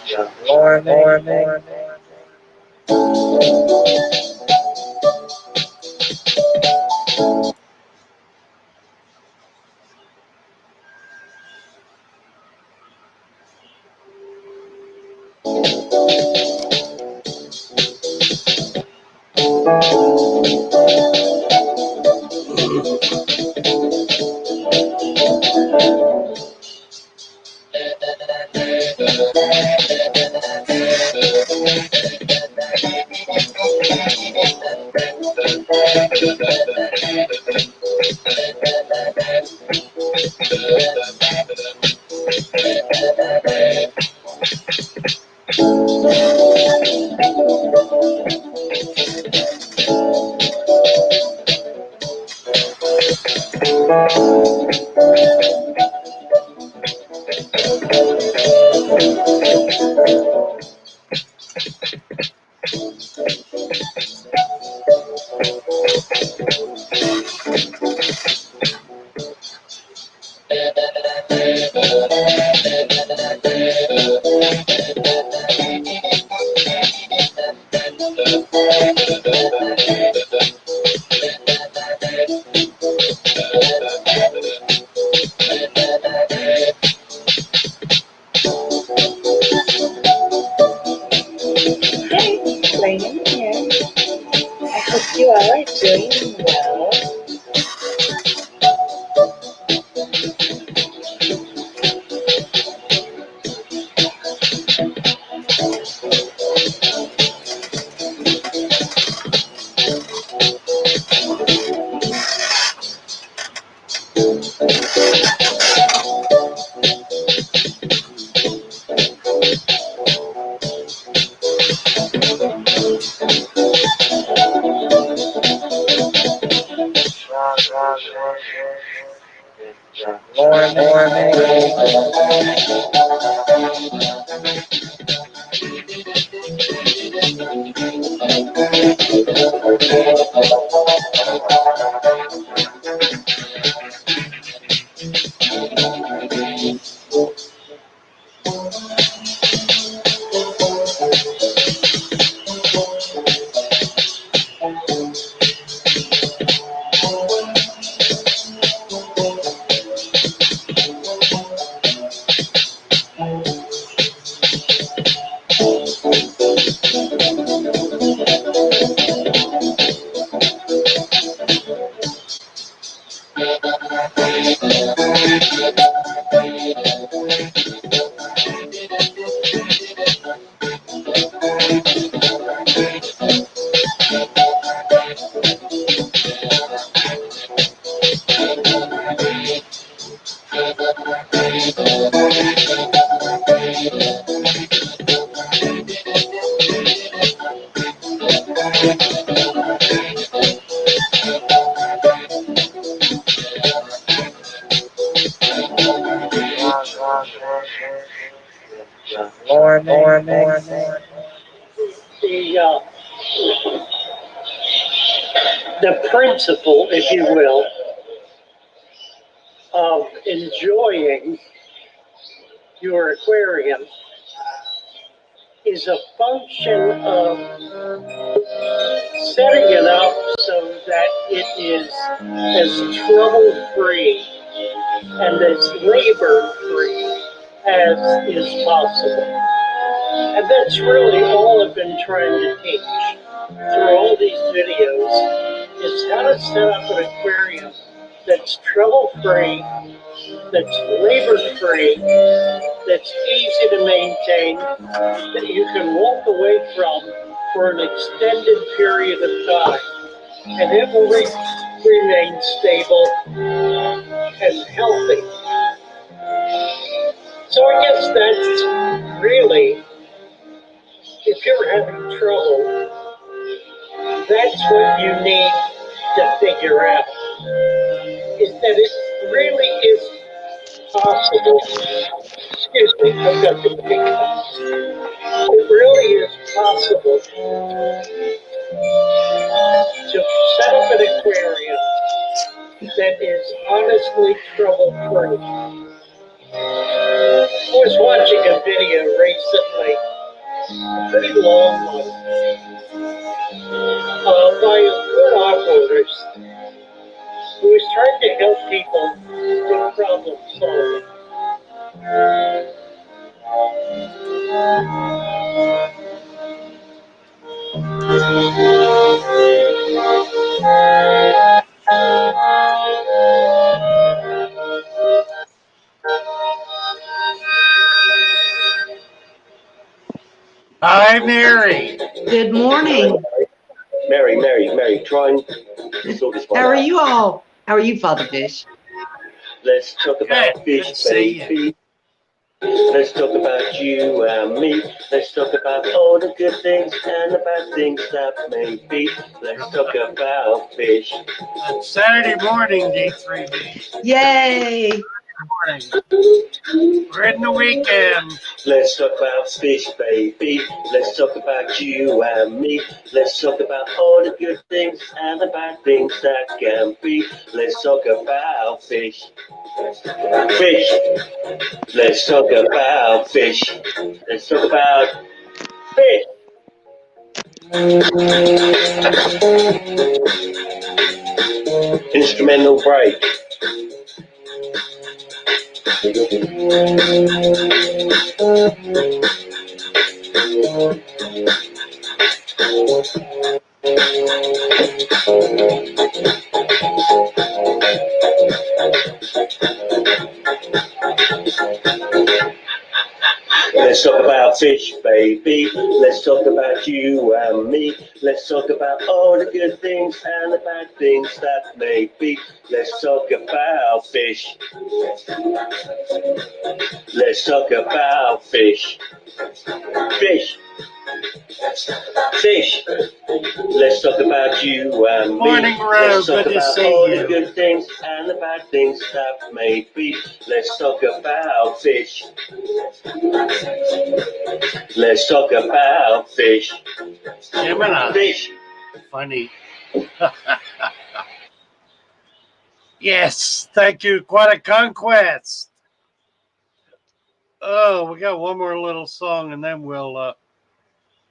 Good morning. Lane here. I hope you all are doing well. Good morning. Good morning. The, the principle, if you will, of enjoying your aquarium is a function of setting it up so that it is as trouble-free and as labor-free as is possible. And that's really all I've been trying to teach through all these videos is how to set up an aquarium that's trouble-free, that's labor-free, that's easy to maintain, that you can walk away from for an extended period of time, and it will remain stable and healthy. So I guess that's really, if you're having trouble, that's what you need to figure out, is that it really is possible. Excuse me, I've got the hiccups. It really is possible to set up an aquarium that is honestly trouble-free. was watching a video recently, a pretty long one, by a good aquarist who was trying to help people with problem solving. Hi, Mary. Good morning. Mary, try and sort this one How are out. you all? How are you, Father Fish? Let's talk about Good. Good fish, to see you. baby. Let's talk about you and me. Let's talk about all the good things and the bad things that may be. Let's talk about fish. It's Saturday morning, D3B. Yay! Morning. We're in the weekend. Let's talk about fish, baby. Let's talk about you and me. Let's talk about all the good things and the bad things that can be. Let's talk about fish. Fish. Let's talk about fish. Let's talk about fish. Instrumental break. Let's talk about fish, baby. Let's talk about you and me. Let's talk about all the good things and the bad things that may be. Let's talk about fish. Let's talk about fish. Fish. Fish. Let's talk about you and me. Morning, Ro. Let's talk Good to about see all you. the good things and the bad things that may be. Let's talk about fish. Let's talk about fish. Gemini. Fish. Funny. Yes. Thank you. Quite a conquest. Oh, we got one more little song and then we'll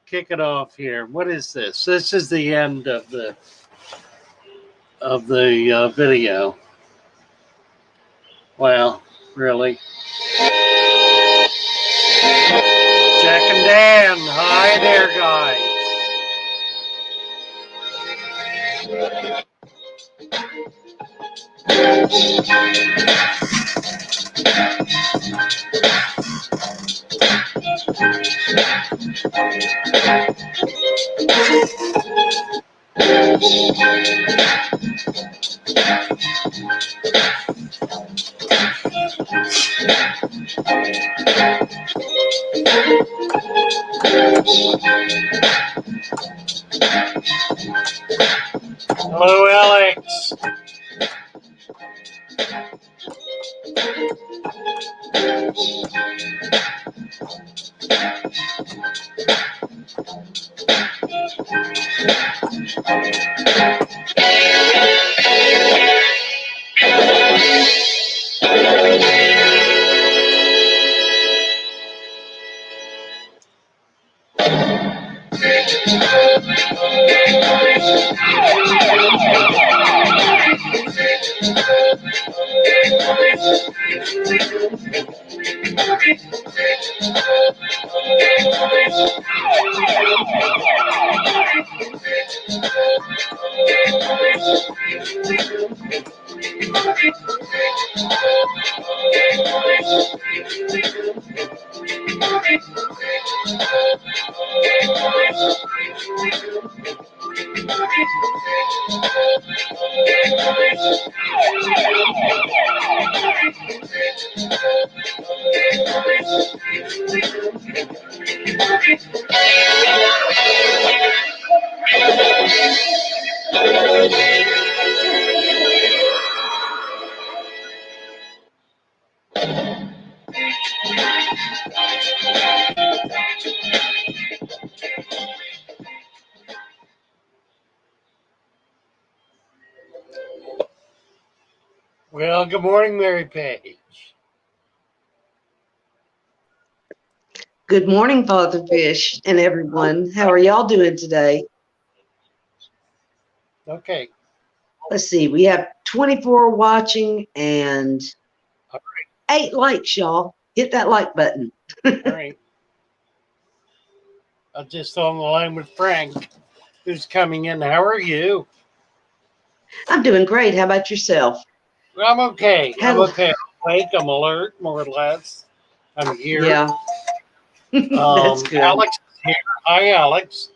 kick it off here. What is this? This is the end of the video. Wow, really? Jack and Dan, hi there, guys. Hello, Alex. Well, good morning, Mary Page. Good morning, Father Fish and everyone. How are y'all doing today? Okay. Let's see. We have 24 watching and All 8 likes, y'all. Hit that like button. All right. I'm just on the line with Frank, who's coming in. How are you? I'm doing great. How about yourself? I'm okay. I'm Hello. okay. I'm awake. I'm alert, more or less. I'm here. Yeah, that's good. Alex is here. Hi, Alex.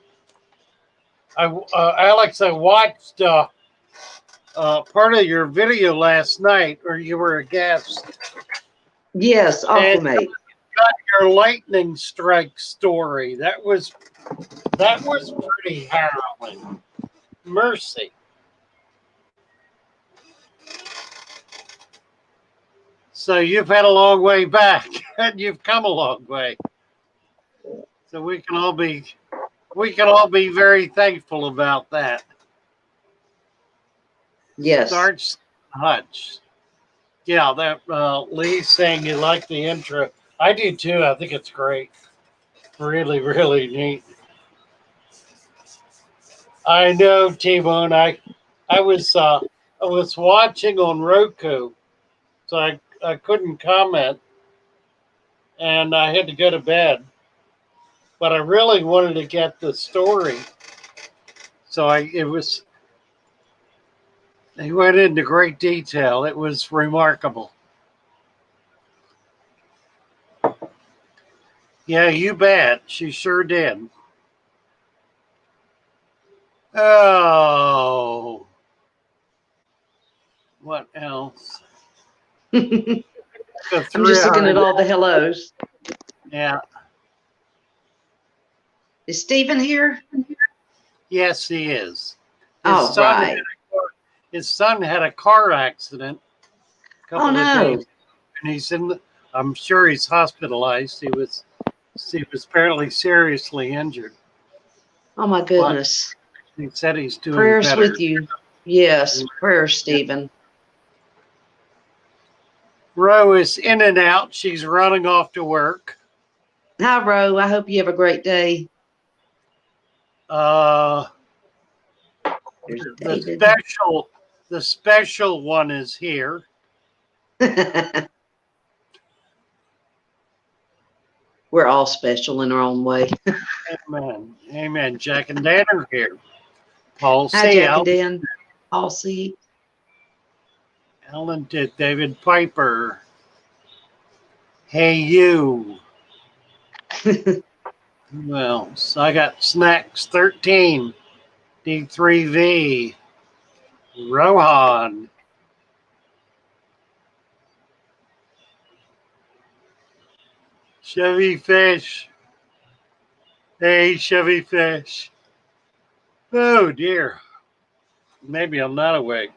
Alex, I watched part of your video last night, where you were a guest, Yes, and Aquamate. your lightning strike story. That was pretty harrowing. Mercy. So you've had a long way back, and you've come a long way. So we can all be very thankful about that. Yes. Starts Hutch. Yeah, that Lee's saying you like the intro. I do too. I think it's great. Really, really neat. I know, T-Bone. I was watching on Roku, so I couldn't comment, and I had to go to bed. But I really wanted to get the story, so he went into great detail. It was remarkable. Yeah, you bet. She sure did. Oh, what else? I'm Go just through looking at her. all the hellos. Yeah. Is Stephen here? Yes, he is. All right. His son had a car accident a Oh, couple of no. days, and I'm sure he's hospitalized. He was apparently seriously injured, Oh, my but goodness. he said he's doing Prayers better. with you. Yes, prayers, Stephen. Ro is in and out. She's running off to work. Hi, Ro. I hope you have a great day. Uh, There's the David. special one is here. We're all special in our own way. Amen. Amen. Jack and Dan are here. Paul Hi, C. Jack and Dan. I'll see. Alan did. David Piper. Hey, you. Well, so I got Snacks 13, D3V, Rohan, Chevy Fish. Hey, Chevy Fish. Oh, dear. Maybe I'm not awake.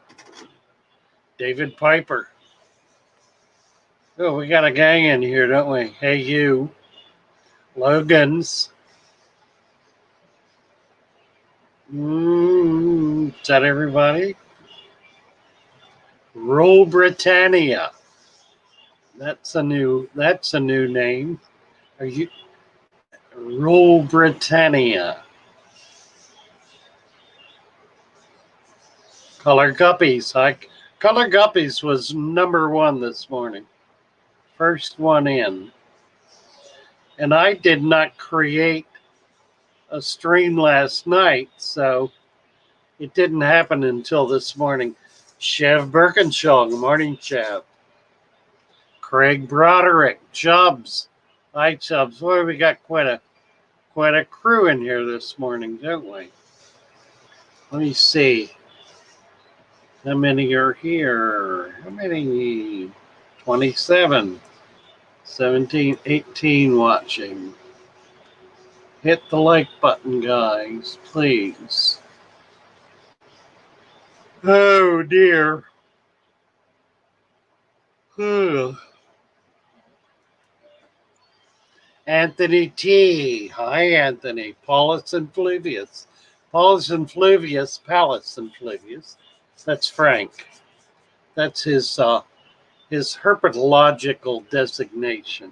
David Piper. Oh, we got a gang in here, don't we? Hey, you. Logan's. Is that everybody? Roll Britannia. That's a new name. Are you Roll Britannia? Color Guppies. Color Guppies was number one this morning. First one in. And I did not create a stream last night, so it didn't happen until this morning. Chev Birkinshaw. Good morning, Chev. Craig Broderick. Chubbs. Hi, Chubbs. Boy, we got quite a crew in here this morning, don't we? Let me see. How many are here? How many? 27, 17, 18 watching. Hit the like button, guys, please. Oh, dear. Ugh. Anthony T. Hi, Anthony. Paulus and Fluvius. Paulus and Fluvius. Pallas and Fluvius. That's Frank. That's his herpetological designation.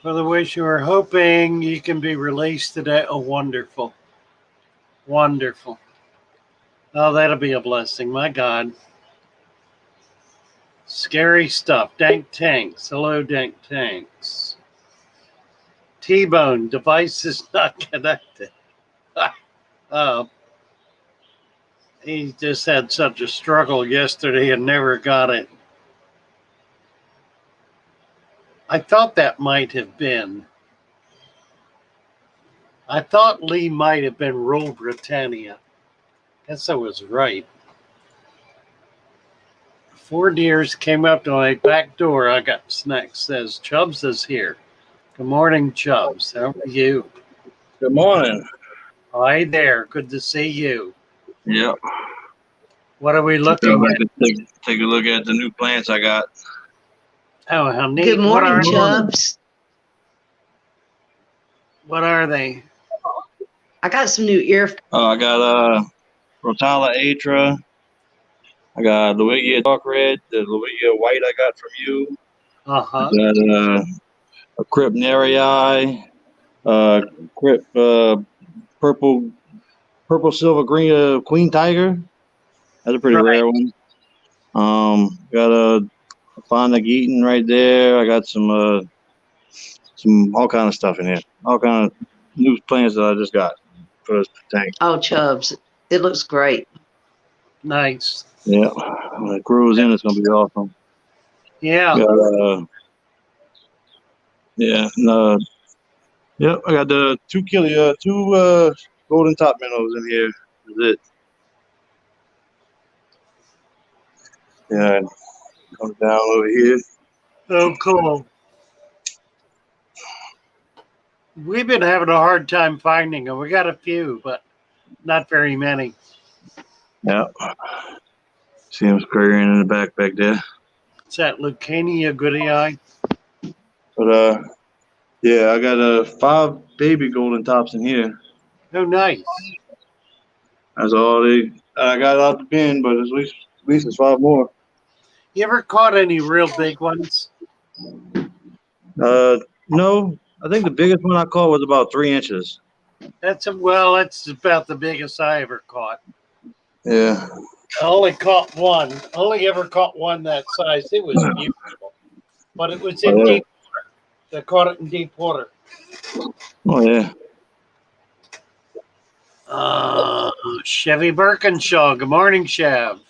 For the wish you were hoping you can be released today. Oh, wonderful. Wonderful. Oh, that'll be a blessing. My God. Scary stuff. Dank Tanks. Hello, Dank Tanks. T-Bone. Device is not connected. He just had such a struggle yesterday and never got it. I thought that might have been. I thought Lee might have been Rule Britannia. Guess I was right. 4 deers came up to my back door. I got snacks. Says Chubbs is here. Good morning, Chubbs. How are you? Good morning. Hi there. Good to see you. Yep. What are we looking at? Take a look at the new plants I got. Oh, how neat. Good morning, what Chubbs. What are they? I got some new ear. Oh, I got Rotala atra. I got Loelia dark red, the Loelia white I got from you. Uh-huh. I got a Crypt Narii, Crypt purple silver green Queen Tiger. That's a pretty rare one. Got a Fonda Geaton right there. I got some all kind of stuff in here. All kind of new plants that I just got for this tank. Oh, Chubbs. It looks great. Nice. Yeah, when it grows in, it's gonna be awesome. Yeah. Got, yep. I got the two golden top minnows in here. That's it. Yeah, comes down over here. Oh, cool. We've been having a hard time finding them. We got a few, but not very many. Yeah. See them scurrying in the back there. It's that Lucania goody eye. But yeah, I got 5 baby golden tops in here. Oh, nice. That's all I got out the bin, but at least it's 5 more. You ever caught any real big ones? No. I think the biggest one I caught was about 3 inches. That's about the biggest I ever caught. Yeah. I only caught one. Only ever caught one that size. It was beautiful, but it was in deep water. They caught it in deep water. Oh yeah. Chevy Birkinshaw. Good morning, Chev.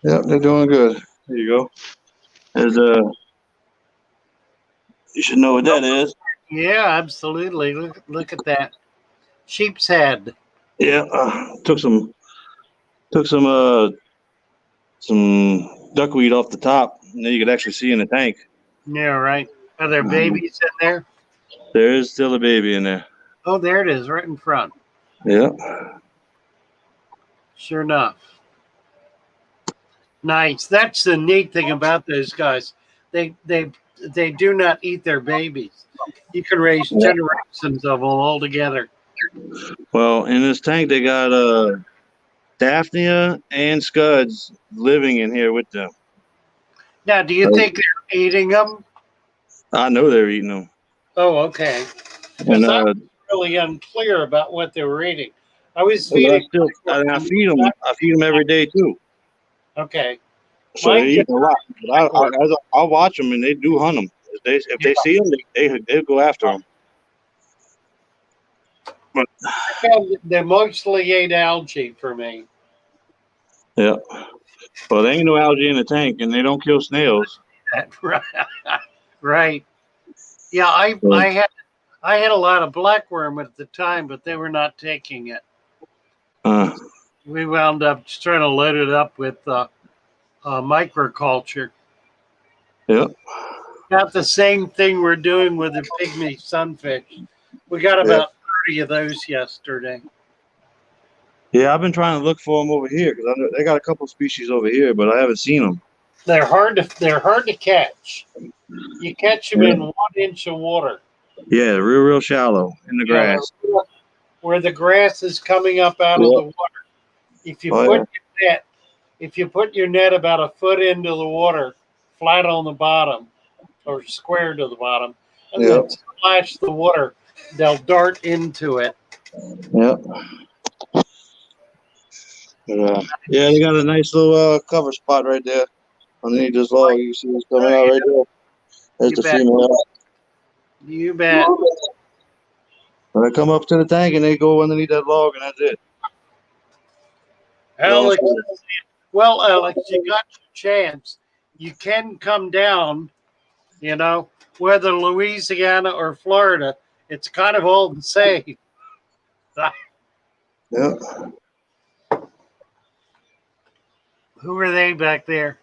Yep, they're doing good. There you go. There's you should know what that is. Yeah, absolutely. Look at that. Sheep's head. Yeah, took some duckweed off the top, and then you could actually see in the tank. Yeah, right. Are there babies in there? There is still a baby in there. Oh, there it is, right in front. Yeah. Sure enough. Nice. That's the neat thing about those guys. They do not eat their babies. You can raise generations of them all together. Well, in this tank, they got Daphnia and Scuds living in here with them. Now, do you think they're eating them? I know they're eating them. Oh, okay. And I'm really unclear about what they were eating. I was feeding. I feed them. I feed them every day too. Okay. So they eat a lot. But I'll watch them, and they do hunt them. If they see them, they go after them. But I found they mostly ate algae for me. yeah. Well, there ain't no algae in the tank, and they don't kill snails. Right. Yeah, I had a lot of blackworm at the time, but they were not taking it. We wound up just trying to load it up with microculture. Yeah. About the same thing we're doing with the pygmy sunfish. We got about 30 of those yesterday. Yeah, I've been trying to look for them over here because they got a couple species over here, but I haven't seen them. They're hard to catch. You catch them in 1 inch of water. Yeah, real shallow in the grass. Where the grass is coming up out of the water. If you put your net about 1 foot into the water, flat on the bottom or square to the bottom, and Yep. then splash the water. They'll dart into it. Yep. Yeah, they got a nice little cover spot right there underneath this log. You can see what's coming out right there. There's You the bet. female. You bet. When they come up to the tank and they go underneath that log, and that's it. Alex, well, Alex, you got your chance. You can come down, you know, whether Louisiana or Florida, it's kind of all the same. Yep. Who are they back there?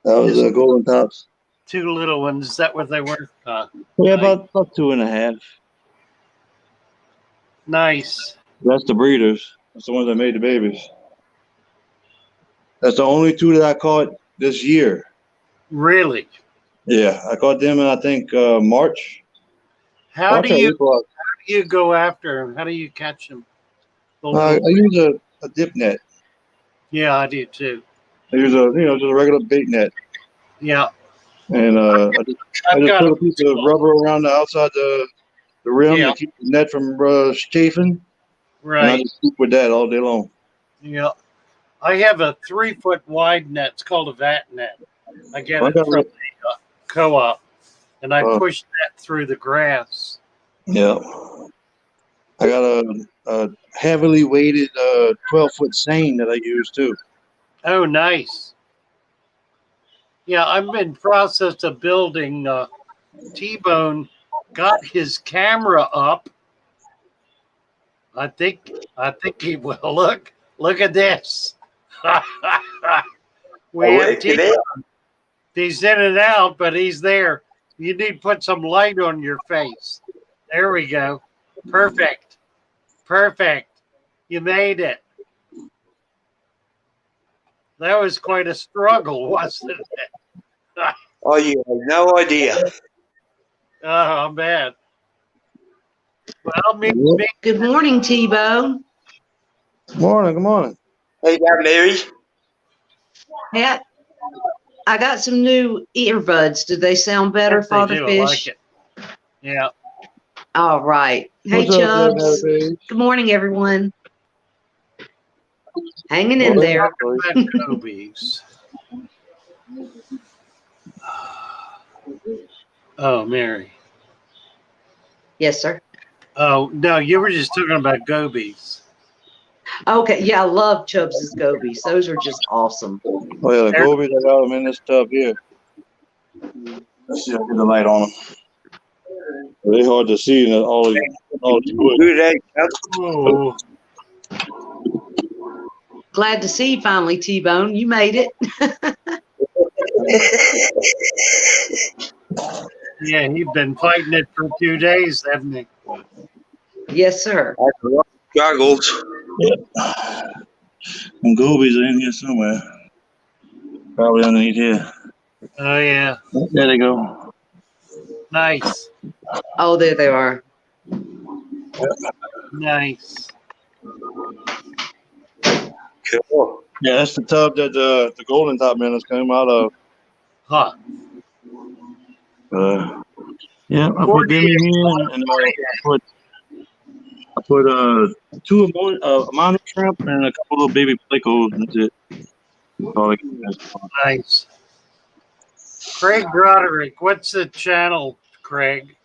That was the golden tops. Two little ones. Is that what they were? Yeah, about 2.5. Nice. That's the breeders. That's the ones that made the babies. That's the only 2 that I caught this year. Really? Yeah, I caught them in, I think, March. How do March or you April. go after them? How do you catch them? I use a dip net. Yeah, I do too. I use just a regular bait net. Yeah. And I I've just got put a a piece of rubber around the outside the rim Yeah. to keep the net from chafing. And I Right. just keep with that all day long. Yeah. I have a 3-foot wide net. It's called a vat net. I get it from the co-op, and I push that through the grass. Yeah. I got a heavily weighted 12-foot seine that I use too. Oh, nice. Yeah, I'm in process of building. T-Bone got his camera up. I think he will. Look at this. We have T-Bone. He's in and out, but he's there. You need to put some light on your face. There we go. Perfect. You made it. That was quite a struggle, wasn't it? Oh, you have no idea. Oh, man. Well, Good morning, T-Bone. Good morning. Hey there, Mary. Hey, I got some new earbuds. Did they sound better, they Father do. Fish? I like it. Yeah. All right. Hey, What's up, Chubbs. Mary? Good morning, everyone. Hanging in there. Gobies. Oh, Mary. Yes, sir. Oh, no, you were just talking about gobies. Okay. Yeah, I love Chubbs' gobies. Those are just awesome. Oh yeah, the gobies, I got them in this tub here. Let's see if I get the light on them. They're hard to see in all the wood. Good day, Oh, Glad to see you finally, T-Bone. You made it. yeah, you've been fighting it for 2 days, haven't you? Yes, sir. Goggles. And gobies are in here somewhere. Probably underneath here. Oh, yeah. There they go. Nice. Oh, there they are. Nice. Cool. Yeah, that's the tub that the golden top minnows came out of. Huh. Yeah, I put them in here, and I put 2 ammonia shrimp and a couple of baby plecos. That's it. That's all I can do. Nice. Craig Broderick, what's the channel, Craig?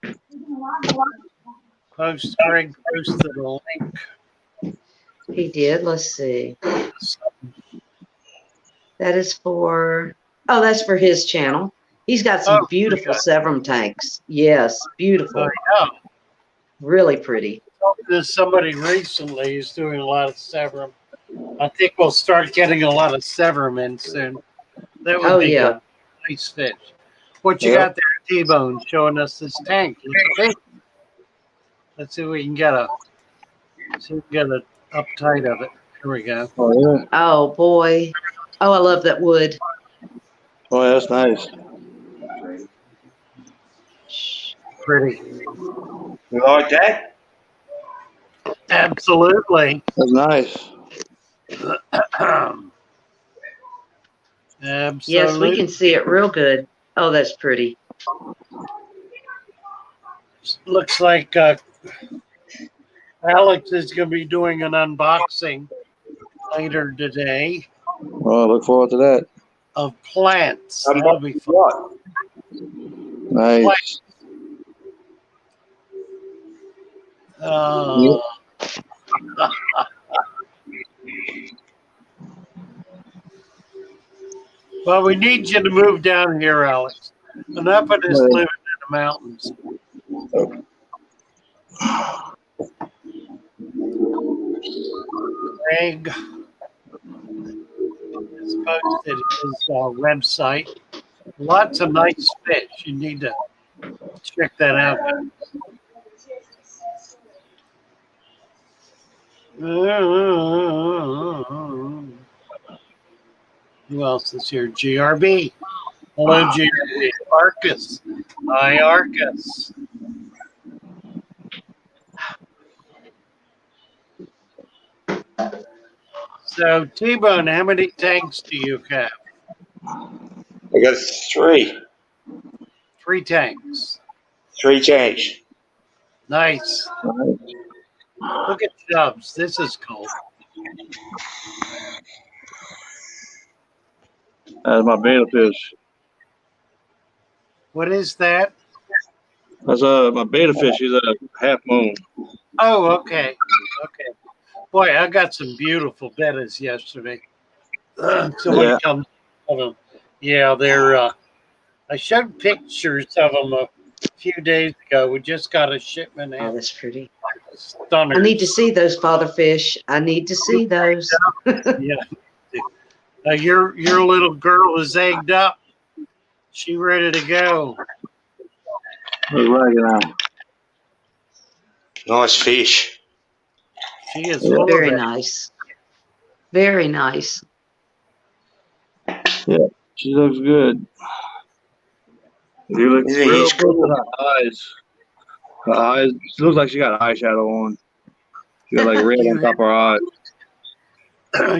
Craig posted a link. He did. Let's see. That is for, that's for his channel. He's got some beautiful Severum tanks. Yes, beautiful. Yeah. Really pretty. There's somebody recently who's doing a lot of Severum. I think we'll start getting a lot of Severum in soon. That would be a nice fish. What you got there, T-Bone, showing us this tank? Let's see if we can get a uptight of it. Here we go. Oh yeah. Oh boy. Oh, I love that wood. Oh, yeah, that's nice. Pretty. You like that? Absolutely. That's nice. Absolutely. Yes, we can see it real good. Oh, that's pretty. Looks like Alex is going to be doing an unboxing later today Well, I look forward to that. of plants. That'll be fun. What? Nice. Uh, well, we need you to move down here, Alex. Enough of this living in the mountains. Greg is posted his website. Lots of nice fish. You need to check that out. Who else is here? GRB. Hello, GRB. Arcus. Hi, Arcus. So, T-Bone, how many tanks do you have? I got 3. 3 tanks. 3 tanks. Nice. Look at Chubbs. This is cool. That's my betta fish. What is that? That's my betta fish. He's a half moon. Oh, okay. Okay. Boy, I got some beautiful bettas yesterday. Somebody comes of them. Yeah, they're. I showed pictures of them a few days ago. We just got a shipment in. Oh, that's pretty. Stunners. I need to see those fatherfish. I need to see those. Yeah. Your little girl is egged up. She ready to go. Nice fish. She is full Very of it. nice. Very nice. Yeah, she looks good. She looks Yeah, real he's good cool. with her eyes. Her eyes. She looks like she got eyeshadow on. She got like red on top of her eyes.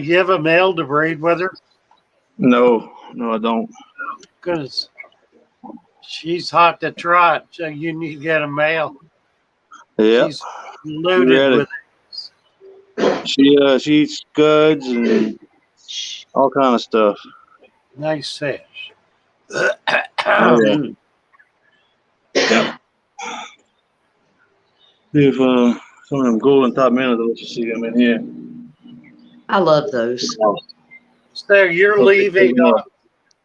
You have a male to breed with her? No, I don't. Because she's hot to trot, so you need to get a male. Yeah, She's loaded with it. she eats scuds and all kind of stuff. Nice fish. Mm. If some of them golden top minnows, I'll let you see them in here. I love those. So you're leaving.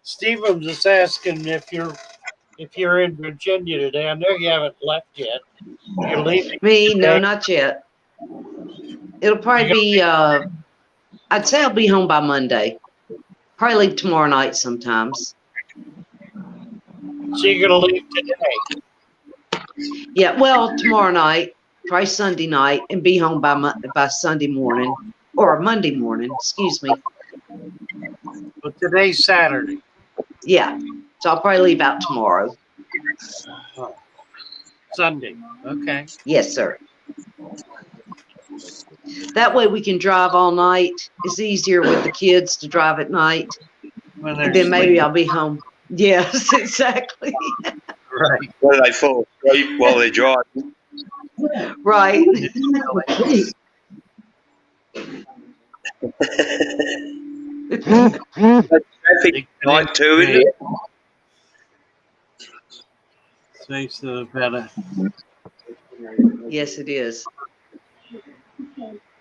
Stevens is asking if you're in Virginia today. I know you haven't left yet. You're leaving. Me, no, today? not yet. It'll probably be, I'd say I'll be home by Monday. Probably leave tomorrow night sometimes. So you're gonna leave today? Yeah, well, tomorrow night, probably Sunday night, and be home by Sunday morning, or Monday morning, excuse me. But today's Saturday. Yeah, so I'll probably leave out tomorrow. Oh. Sunday. Okay. Yes, sir. That way we can drive all night. It's easier with the kids to drive at night. When And then maybe I'll be home. Yes, exactly. Right. Where they fall asleep while they're driving. Right. Traffic night too, isn't it? Say so better. Yes, it is.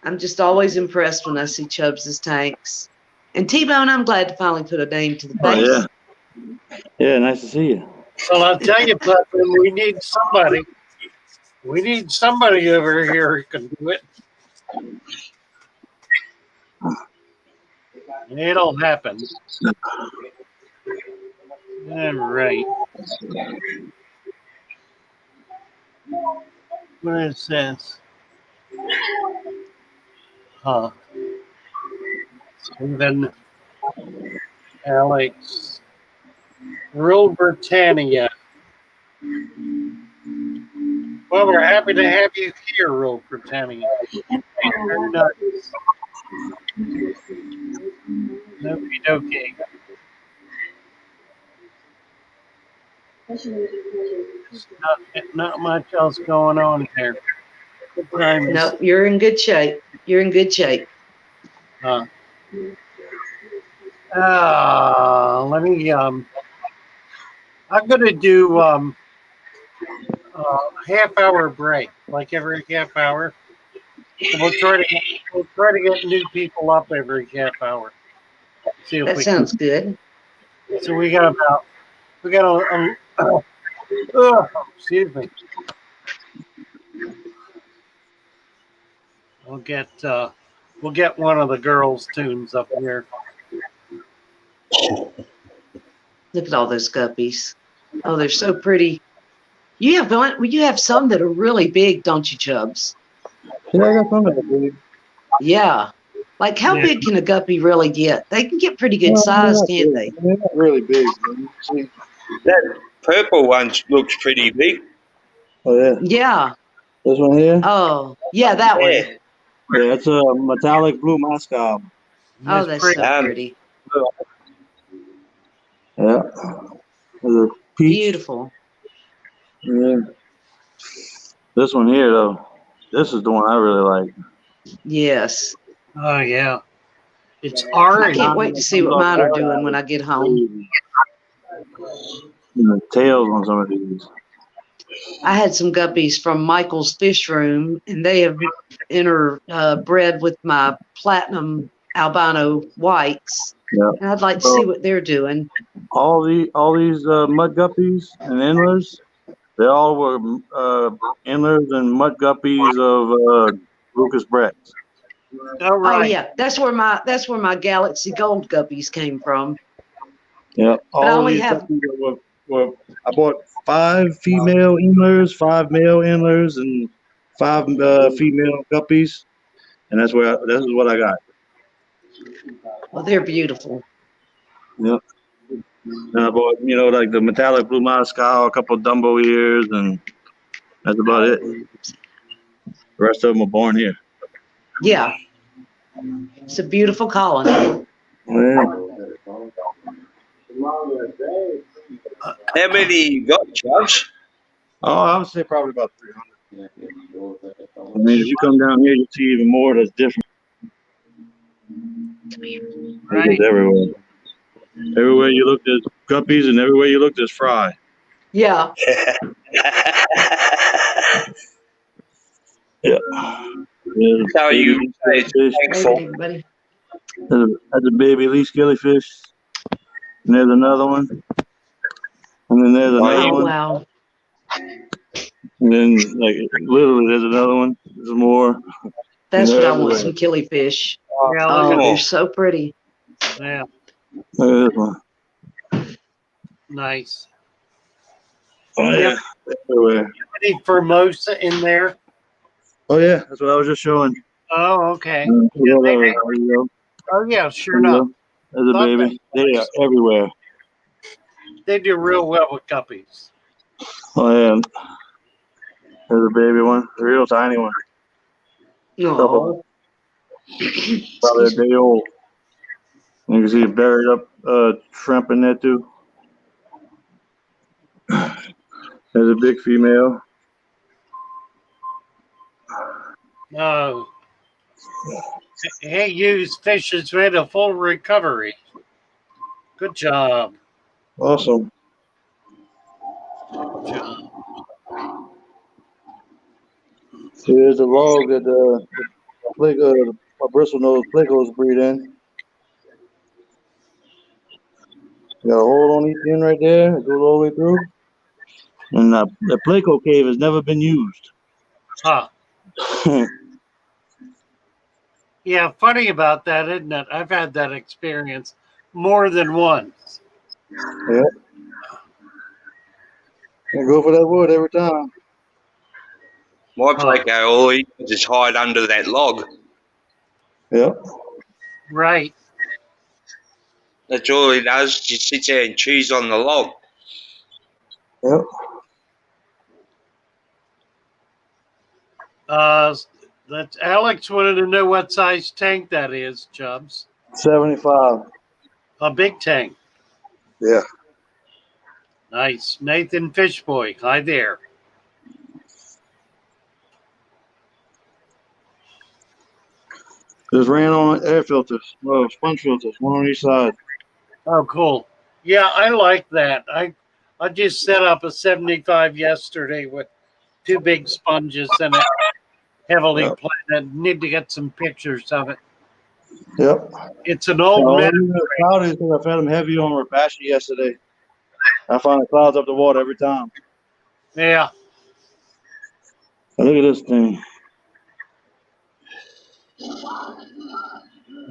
I'm just always impressed when I see Chubbs' tanks. And T-Bone, I'm glad to finally put a name to the face. Oh, yeah. Yeah, nice to see you. Well, I'll tell you, Puffin, we need somebody. We need somebody over here who can do it. It'll happen. All right. What is this? Huh. Stephen, Alex, Rule Britannia. Well, we're happy to have you here, Rule Britannia. Very nice. Okie dokie. Not much else going on here. What time is Nope, you're in good shape. You're in good shape. let me I'm gonna do half-hour break, like every half hour. So we'll try to get new people up every half hour. See if That we sounds good. can. So we got excuse me. We'll get one of the girls' tunes up here. Look at all those guppies. Oh, they're so pretty. You have some that are really big, don't you, Chubbs? Yeah, I got some that are big. Yeah. Like how Yeah. big can a guppy really get? They can get pretty good Well, size, not can't big. they? They're not really big. Man. See? That purple one looks pretty big. Oh yeah, Yeah. this one here. Oh, yeah, that one. Yeah. Yeah, it's a metallic blue mascot. Oh, It's that's pretty. so pretty. Yeah, there's a peach. Beautiful. Yeah. This one here though, this is the one I really like. Yes. Oh yeah. It's I orange. can't wait to see what mine are doing when I get home. And the tails on some of these. I had some guppies from Michael's Fish Room, and they have bred with my platinum albino whites. Yeah. And I'd like to see what they're doing. All these mud guppies and endlers, they all were endlers and mud guppies of Lucas Brett's. Oh Oh right. yeah, that's where my Galaxy Gold guppies came from. Yeah, But I all only these have guppies were I bought 5 female endlers, 5 male endlers, and 5 female guppies, and this is what I got. well, they're beautiful. Yep. And I bought, like the metallic blue Moscow, a couple Dumbo ears, and that's about it. The rest of them were born here. Yeah, it's a beautiful colony. Yeah. How many you got, Chubbs? Oh, I would say probably about 300. I mean, if you come down here, you see even more that's different. Right. It's everywhere. Everywhere you look, there's guppies, and everywhere you look, there's fry. Yeah. Yeah. So you say it's Fish. thankful. Hey, everybody. That's a baby leaf skillyfish. And there's another one. And then there's another Oh one. wow. And then, like, literally, there's another one. There's more. That's And what they're I want, everywhere. some killifish. Yeah, Oh, look they're at so pretty. yeah. Look at this one. Nice. Oh, yeah. Everywhere. Any Formosa in there? Oh, yeah. That's what I was just showing. Oh, okay. There you Oh yeah, sure go. enough. There's a Thought baby. They are everywhere. They do real well with guppies. Oh, yeah. There's a baby one. A real tiny one. Oh. Probably a day old. You can see it buried up shrimp in there, too. There's a big female. Oh. Hey, used fish has made a full recovery. Good job. Awesome. Good job. Here's the log that a bristlenose plecos breed in. You got a hole on each end right there. It goes all the way through. And the pleco cave has never been used. Huh. Yeah, funny about that, isn't it? I've had that experience more than once. Yeah. And go for that wood every time. My pleco, all he does is hide under that log. Yep. Right. That's all he does. Just sits there and chews on the log. Yep. That Alex wanted to know what size tank that is, Chubbs. 75. A big tank. Yeah. Nice. Nathan Fishboy. Hi there. Just ran on air filters, well, sponge filters, one on each side. Oh, cool. Yeah, I like that. I just set up a 75 yesterday with 2 big sponges in it, heavily Yep. planted. Need to get some pictures of it. Yep. It's an old Well, metal. the cloud is because I fed them heavy on Rapashi yesterday. I find the clouds up the water every time. Yeah. Now look at this thing.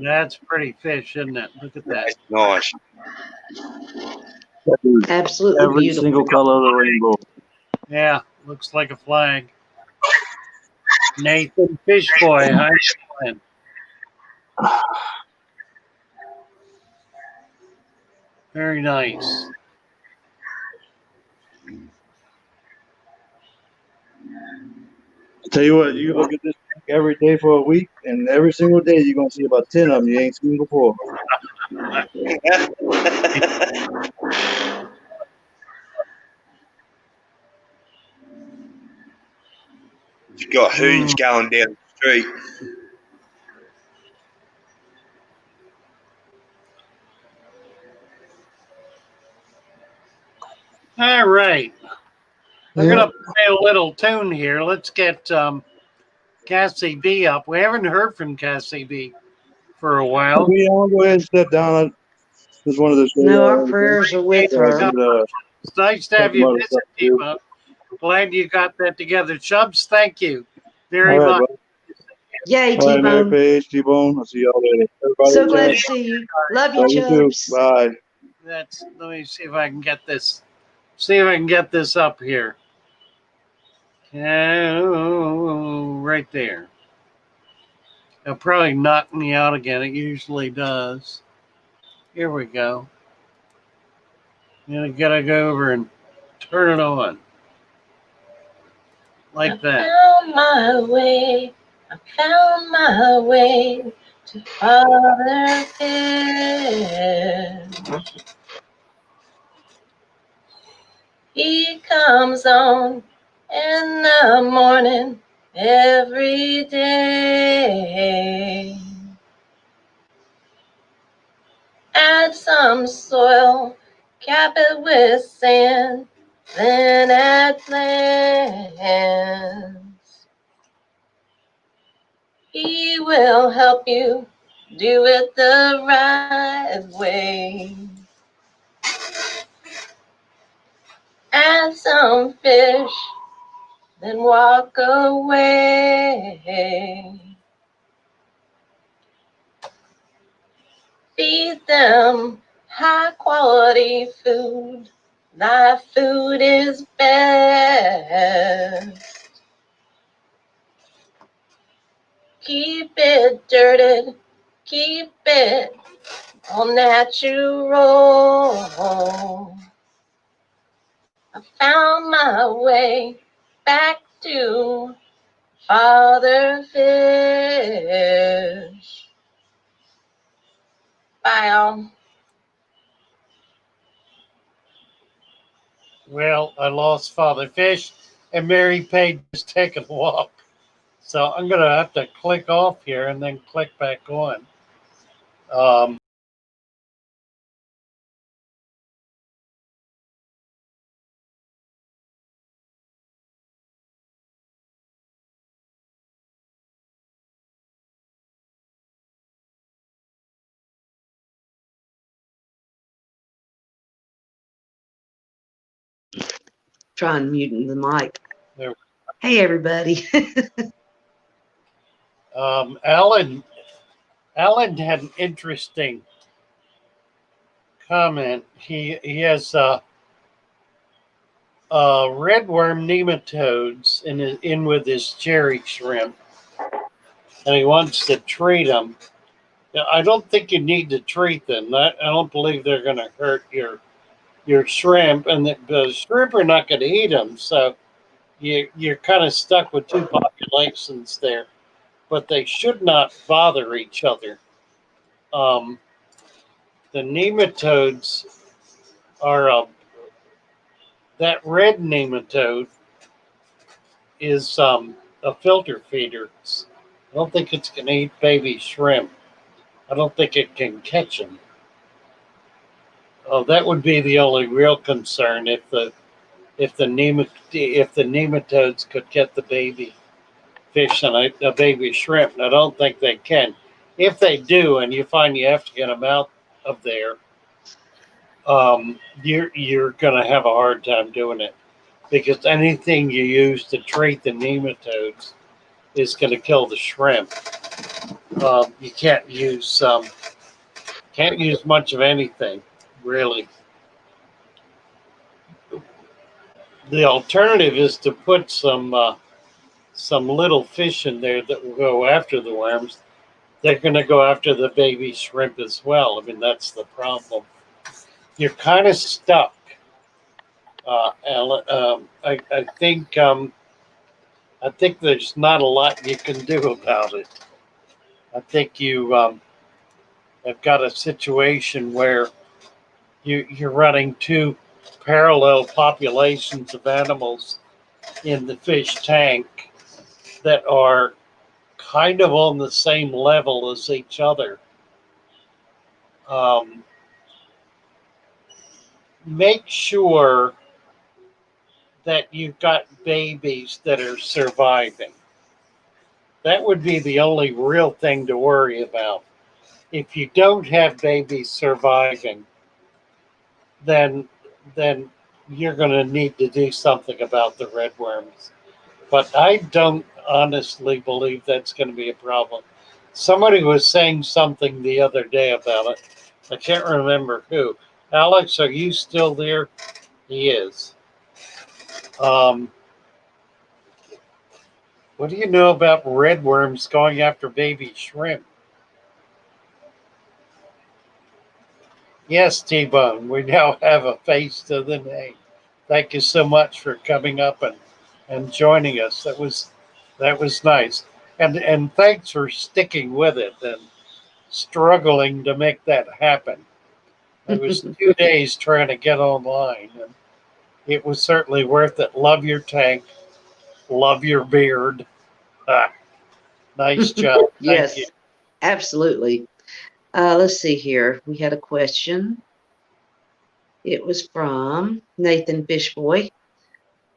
That's pretty fish, isn't it? Look at that. Nice. Absolutely Every beautiful. single color of the rainbow. Yeah, looks like a flag. Nathan Fishboy. How you doing? Very nice. I tell you what, you look at this thing every day for a week, and every single day you're gonna see about 10 of them you ain't seen before. You've got hoons going down the street. All right. We're Yeah. going to play a little tune here. Let's get Cassie B up. We haven't heard from Cassie B for a while. Okay, I'm gonna go ahead and step down. I just wanted to show No, y'all our everything. prayers are with So I her. did, It's nice to have some you other visit, stuff to do. T-Bone. Glad you got that together. Chubbs, thank you very All right, much. bro. Yay, All right, Mary T-Bone. Paige, T-Bone. I'll see y'all later. Everybody So in glad to chat. see you. Love you, Love you too. Chubbs. Bye. Let me see if I can get this. See if I can get this up here. Oh, right there. It'll probably knock me out again. It usually does. Here we go. You gotta go over and turn it on. Like that. Found my way. I found my way to Father Fish. He comes on in the morning every day. Add some soil, cap it with sand, then add plants. He will help you do it the right way. Add some fish, then walk away. Feed them high quality food. Thy food is best. Keep it dirted, keep it all natural. I found my way back to Father Fish. Bye, all. Well, I lost Father Fish, and Mary Page is taking a walk. So I'm gonna have to click off here and then click back on. Trying muting the mic. There. Hey, everybody. Alan had an interesting comment. He has redworm nematodes in with his cherry shrimp, and he wants to treat them. Now, I don't think you need to treat them. I don't believe they're going to hurt your shrimp, and the shrimp are not going to eat them. So you're kind of stuck with 2 populations there, but they should not bother each other. The nematodes are that red nematode is a filter feeder. I don't think it's going to eat baby shrimp. I don't think it can catch them. Oh, that would be the only real concern if the nematodes could get the baby fish and a baby shrimp. And I don't think they can. If they do, and you find you have to get them out of there, you're going to have a hard time doing it because anything you use to treat the nematodes is going to kill the shrimp. You can't use much of anything really. The alternative is to put some little fish in there that will go after the worms. They're going to go after the baby shrimp as well. I mean, that's the problem. You're kind of stuck. Alan. I think there's not a lot you can do about it. I think you have got a situation where you're running two parallel populations of animals in the fish tank that are kind of on the same level as each other. Make sure that you've got babies that are surviving. That would be the only real thing to worry about. If you don't have babies surviving, then you're going to need to do something about the red worms. But I don't honestly believe that's going to be a problem. Somebody was saying something the other day about it. I can't remember who. Alex, are you still there? He is. What do you know about red worms going after baby shrimp? Yes, T-Bone, we now have a face to the name. Thank you so much for coming up and joining us. That was nice. And thanks for sticking with it and struggling to make that happen. It was 2 days trying to get online, and it was certainly worth it. Love your tank. Love your beard. Ah, nice job. Yes, Thank you. absolutely. Let's see here. We had a question. It was from Nathan Fishboy.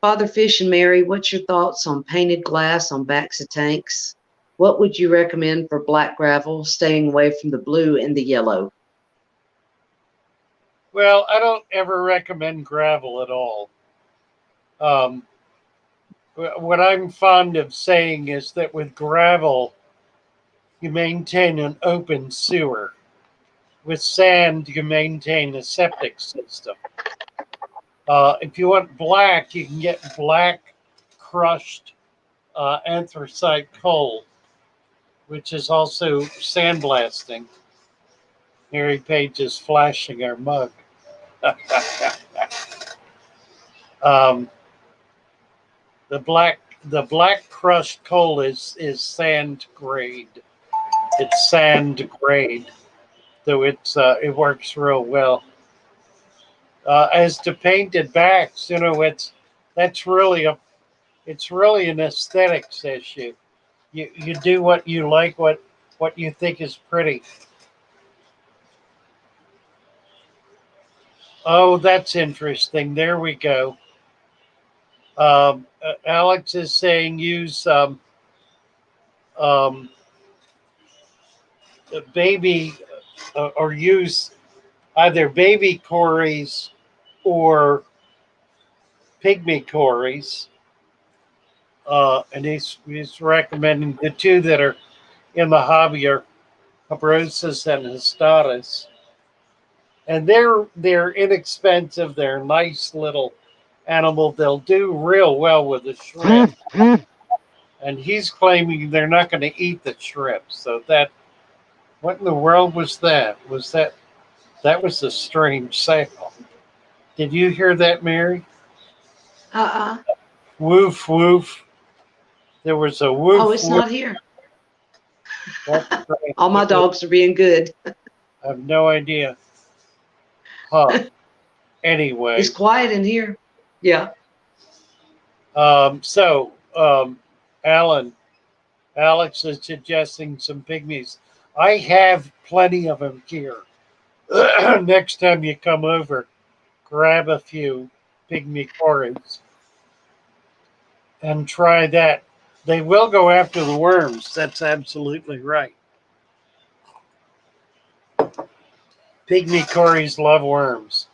Father Fish and Mary, what's your thoughts on painted glass on backs of tanks? What would you recommend for black gravel, staying away from the blue and the yellow? Well, I don't ever recommend gravel at all. Um, what I'm fond of saying is that with gravel, you maintain an open sewer. With sand, you maintain a septic system. If you want black, you can get black crushed anthracite coal, which is also sandblasting. Mary Page is flashing our mug. um, the black crushed coal is sand grade. It's sand grade, so it works real well. As to painted backs, that's really it's really an aesthetics issue. You do what you like, what you think is pretty. Oh, that's interesting. There we go. Alex is saying use um, baby or use either baby cories or pygmy cories. And he's recommending the two that are in the hobby are Cabrosus and Hestatus. And they're inexpensive. They're a nice little animal. They'll do real well with the shrimp. And he's claiming they're not going to eat the shrimp. So what in the world was that? That was a strange sound. Did you hear that, Mary? Woof woof. There was a woof. Oh, it's woof. not here. That's All my dogs are being good. I have no idea. Huh. Anyway. It's quiet in here. Yeah. Alan, Alex is suggesting some pygmies. I have plenty of them here. Next time you come over, grab a few pygmy cories and try that. They will go after the worms. That's absolutely right. Pygmy cories love worms.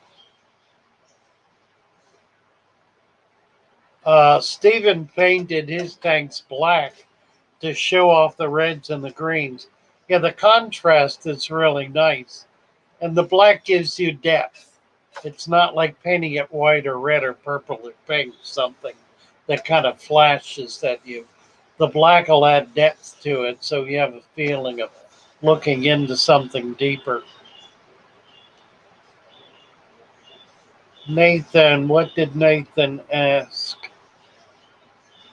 Stephen painted his tanks black to show off the reds and the greens. Yeah, the contrast is really nice. And the black gives you depth. It's not like painting it white or red or purple or pink, something that kind of flashes at you. The black will add depth to it, so you have a feeling of looking into something deeper. Nathan, what did Nathan ask?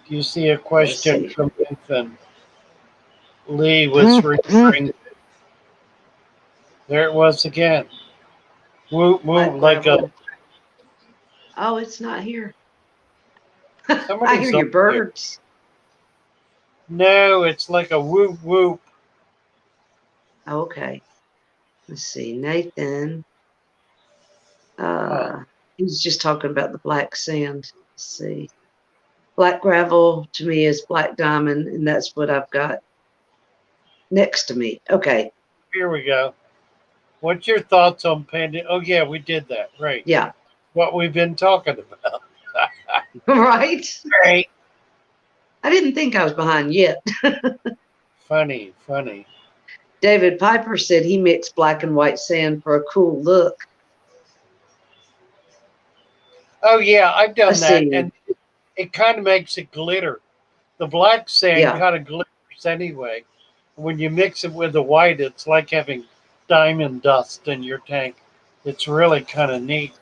Do you see a question from Nathan? Lee was referring. There it was again. Whoop, whoop, like a. Oh, it's not here. I Somebody's hear your up there. birds. No, it's like a whoop, whoop. Okay. Let's see. Nathan. He was just talking about the black sand. Let's see. Black gravel to me is black diamond, and that's what I've got next to me. Okay. Here we go. What's your thoughts on painting? Oh, yeah, we did that. Right. Yeah. What we've been talking about. Right? Right. I didn't think I was behind yet. Funny. David Piper said he mixed black and white sand for a cool look. Oh, yeah, I've done Let's that. see. And it kind of makes it glitter. The black sand kind of glitters anyway. When you mix it with the white, it's like having diamond dust in your tank. It's really kind of neat.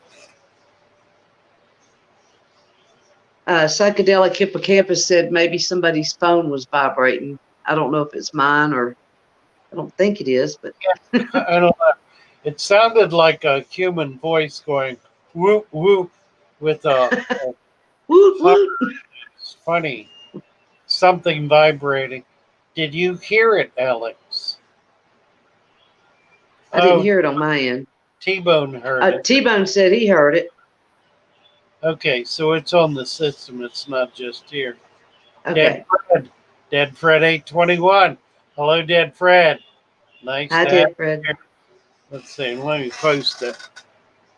Psychedelic Hippocampus said maybe somebody's phone was vibrating. I don't know if it's mine or I don't think it is, but I don't know. It sounded like a human voice going whoop whoop with a woot woot. It's funny. Something vibrating. Did you hear it, Alex? I didn't hear it on my end. T-Bone heard it. T-Bone said he heard it. Okay, so it's on the system. It's not just here. Okay. Dead Fred 821. Hello, Dead Fred. Nice. Hi, Dead Fred. Let's see. Let me post it.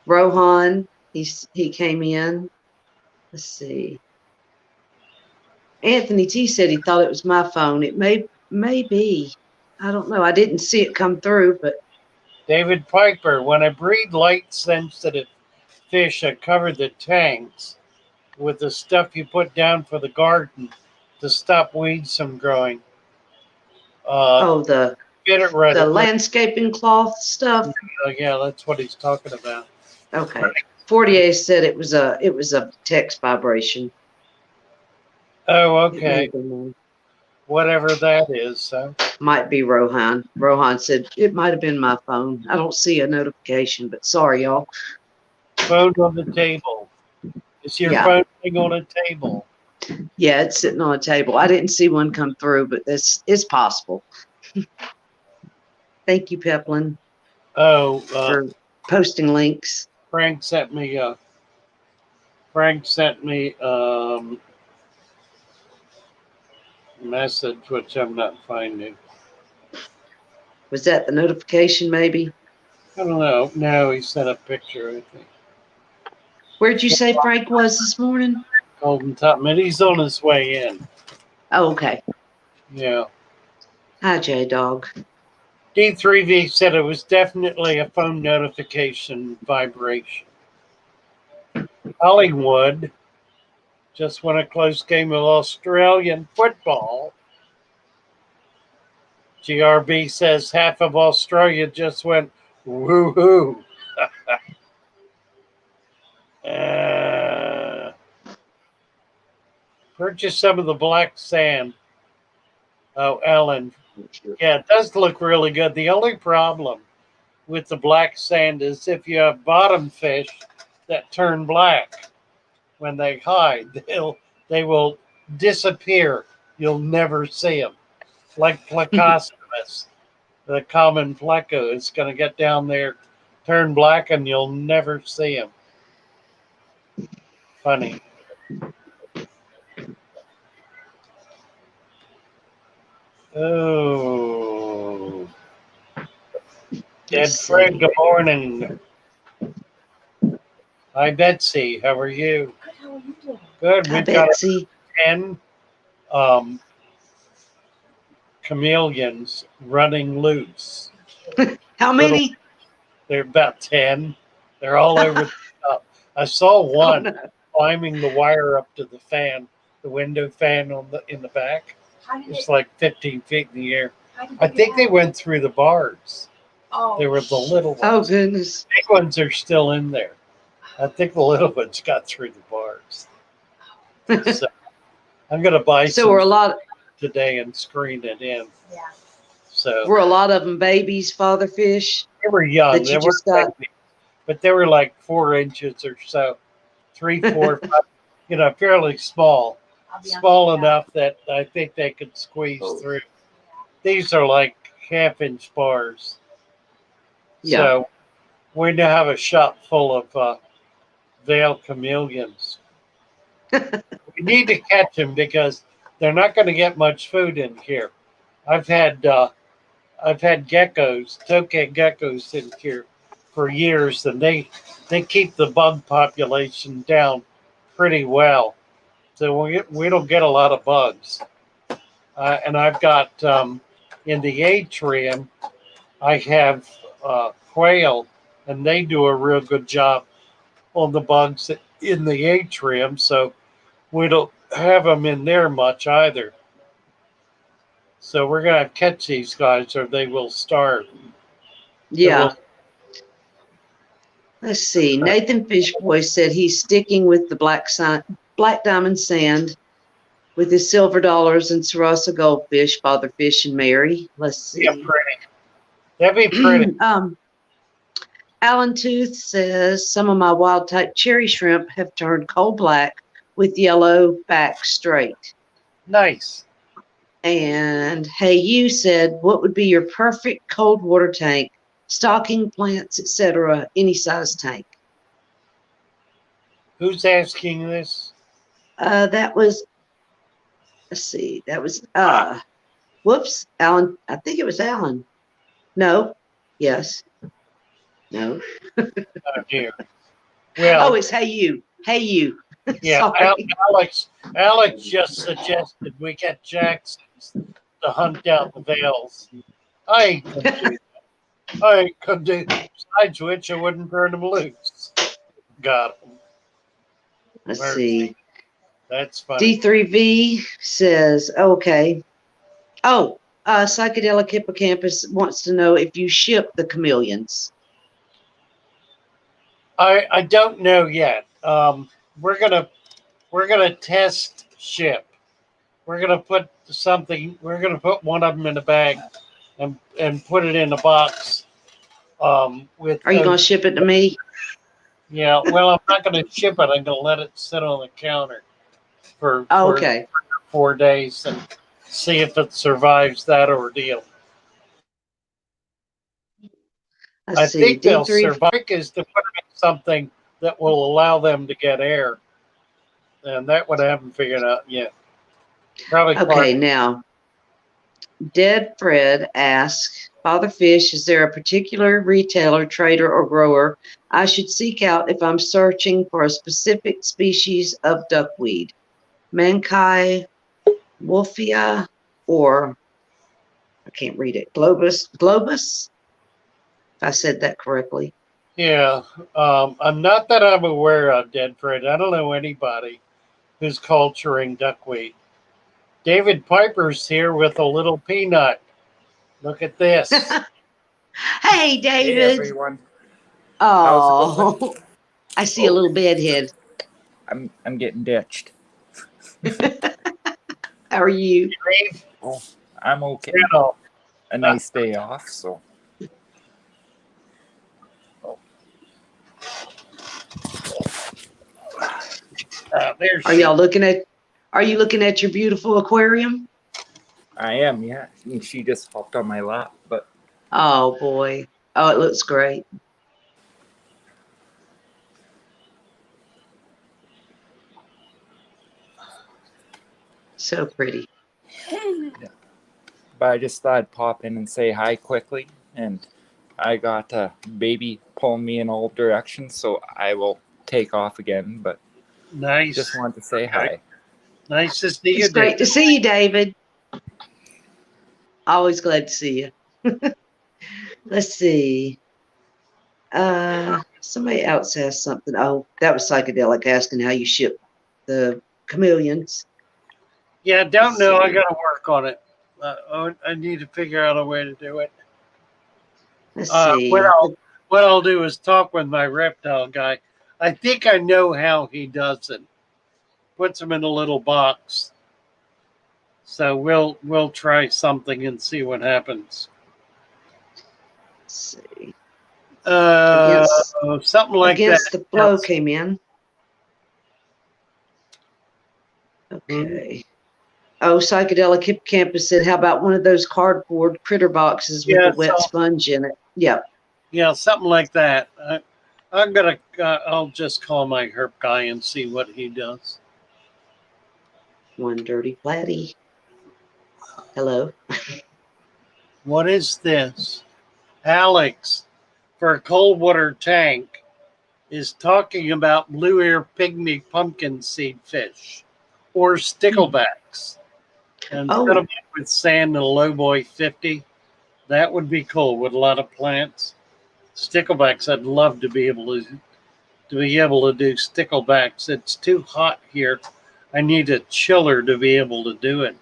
Rohan, he came in. Let's see. Anthony T said he thought it was my phone. It may be. I don't know. I didn't see it come through, but David Piper, when I breed light sensitive fish, I cover the tanks with the stuff you put down for the garden to stop weeds from growing. the Get it right. The landscaping cloth stuff. Yeah, that's what he's talking about. Okay. 48 said it was a text vibration. Oh, okay. Whatever that is. So. Might be Rohan. Rohan said it might have been my phone. I don't see a notification, but sorry, y'all. Phone on the table. Is your phone thing on a table? Yeah, it's sitting on a table. I didn't see one come through, but this is possible. Thank you, Peplin. For posting links. Frank sent me a message, which I'm not finding. Was that the notification, maybe? I don't know. No, he sent a picture, I think. Where'd you say Frank was this morning? Golden Top Man. He's on his way in. Oh, okay. Yeah. Hi, J-Dog. D3V said it was definitely a phone notification vibration. Hollywood just won a close game of Australian football. GRB says half of Australia just went woohoo. Purchase some of the black sand. Oh, Ellen. Yeah, it does look really good. The only problem with the black sand is if you have bottom fish that turn black. when they hide, they will disappear. You'll never see them. Like Plecostomus, the common pleco is going to get down there, turn black, and you'll never see him. Funny. Oh, Dead Let's Fred, see. good morning. Hi, Betsy. How are you? Good, how are you doing? Good. Hi, We've got Betsy. 10 chameleons running loose. How Little, many? they're about 10. They're all over the shop. I saw Oh, one no. climbing the wire up to the fan, the window fan in the back. How did It's they, like 15 feet in the air. how did I they think get they out? went through the bars. Oh, They were the little Oh, ones. goodness. Big ones are still in there. I think the little ones got through the bars. So I'm gonna buy So were a some lot today and screen it in. Yeah. So were a lot of them babies, father fish, they were young. that They you were just got? babies, but they were like 4 inches or so, 3, 4, 5. Fairly small, I'll be on small the lookout. enough that I think they could squeeze Oh. through. These are like half-inch bars. Yeah. So we now have a shop full of veiled chameleons. We need to catch them because they're not going to get much food in here. I've had geckos, tokay geckos in here for years, and they keep the bug population down pretty well. So we don't get a lot of bugs. And I've got in the atrium, I have quail, and they do a real good job on the bugs in the atrium. So we don't have them in there much either. So we're gonna catch these guys, or they will starve. They Yeah. will. Let's see. Nathan Fishboy said he's sticking with the black diamond sand with his silver dollars and Sarasa goldfish, father fish, and Mary. Let's Yeah, see. pretty. That'd be pretty. Alan Tooth says some of my wild type cherry shrimp have turned coal black with yellow back straight. Nice. And Hey You said, what would be your perfect cold water tank? Stocking plants, etc. Any size tank. Who's asking this? That was, let's see, that was whoops, Alan. I think it was Alan. No. Yes. No. Oh dear. Well, Oh, it's Hey You. Hey You. yeah. Sorry. Alex just suggested we get Jacksons to hunt down the veils. I ain't gonna do that. I ain't gonna do. Besides which, I wouldn't turn them loose. Got them. Let's Mercy. see. That's funny. D3V says, okay. Oh, Psychedelic Hippocampus wants to know if you ship the chameleons. I don't know yet. We're gonna test ship. We're gonna put something. We're gonna put one of them in a bag and put it in a box. With Are you going to ship it to me? Yeah. Well, I'm not gonna ship it. I'm gonna let it sit on the counter for Oh, okay. 4 days and see if it survives that ordeal. I Let's see. think they'll D3. survive is to put in something that will allow them to get air, and that one I haven't figured out yet. Probably. Okay, now, Dead Fred asks, Father Fish, is there a particular retailer, trader, or grower I should seek out if I'm searching for a specific species of duckweed? Mankai, Wolfia, or I can't read it. Globus? If I said that correctly. Yeah, I'm not that I'm aware of, Dead Fred. I don't know anybody who's culturing duckweed. David Piper's here with a little peanut. Look at this. Hey, David. Hey everyone. Oh, I see a little bedhead. I'm getting ditched. How are you? Dave, Oh, I'm okay. you know, A nice day off, so. There Are she. y'all looking at? Are you looking at your beautiful aquarium? I am, yeah. And she just hopped on my lap, but Oh boy. Oh, it looks great. So pretty. I just thought I'd pop in and say hi quickly. And I got a baby pulling me in all directions, so I will take off again. But Nice. just wanted to say Okay. hi. Nice to see you, It's great Dave. to see you, David. Always glad to see you. Let's see. Somebody else asked something. Oh, that was psychedelic asking how you ship the chameleons. Yeah, don't know. I See. got to work on it. I need to figure out a way to do it. Let's What see. I'll do is talk with my reptile guy. I think I know how he does it. Puts them in a little box. So we'll try something and see what happens. Let's see. Something like that. Against the flow came in. Okay. Oh, psychedelic hippocampus said, "How about one of those cardboard critter boxes with Yeah, the wet sponge in it?" Yep. Yeah, something like that. I'm gonna. I'll just call my herp guy and see what he does. One dirty platy. Hello. What is this? Alex, for a cold water tank, is talking about blue ear pygmy pumpkin seed fish or sticklebacks. And Oh. set them up with sand and a low boy 50. That would be cool with a lot of plants. Sticklebacks, I'd love to be able to do sticklebacks. It's too hot here. I need a chiller to be able to do it.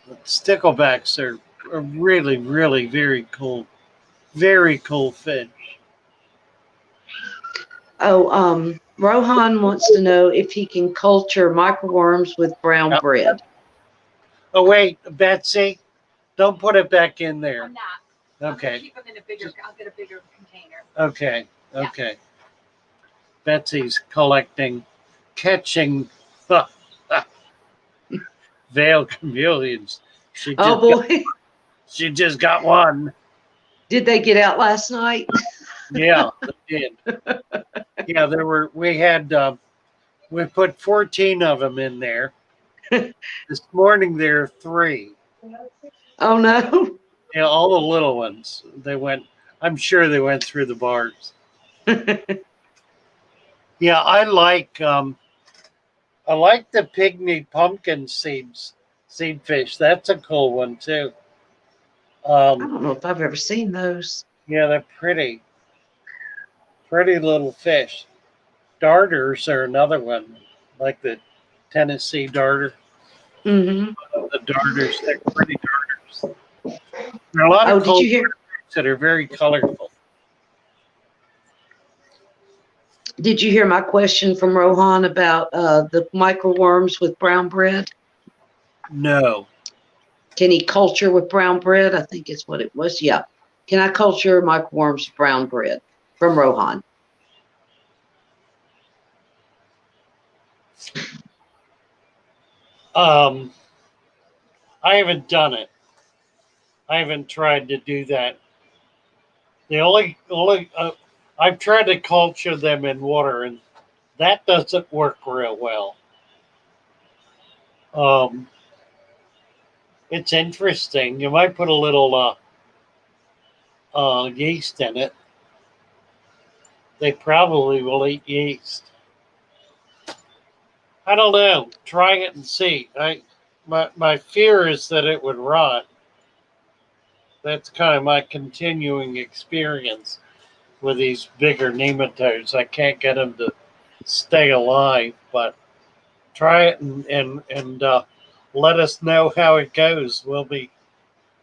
But sticklebacks are really, really very cool. Very cool fish. Oh, Rohan wants to know if he can culture microworms with brown bread. Oh wait, Betsy, don't put it back in there. I'm not. Okay. I'll keep them in a bigger. I'll get a bigger container. Okay. Okay. Betsy's catching veiled chameleons. She just got one. Did they get out last night? Yeah, they did. Yeah, we put 14 of them in there. This morning there are 3. Oh no. Yeah, all the little ones. I'm sure they went through the bars. Yeah, I like the pygmy pumpkin seed fish. That's a cool one too. I don't know if I've ever seen those. Yeah, they're pretty little fish. Darters are another one, like the Tennessee darter. Mm-hmm. The darters, they're pretty darters. There are a lot of cold fish that are very colorful. Did you hear my question from Rohan about the microworms with brown bread? No. Can he culture with brown bread? I think it's what it was. Yeah. Can I culture microworms with brown bread? From Rohan. I haven't done it. I haven't tried to do that. The only I've tried to culture them in water, and that doesn't work real well. It's interesting. You might put a little yeast in it. They probably will eat yeast. I don't know. Try it and see. My fear is that it would rot. That's kind of my continuing experience with these bigger nematodes. I can't get them to stay alive, but try it and let us know how it goes. We'll be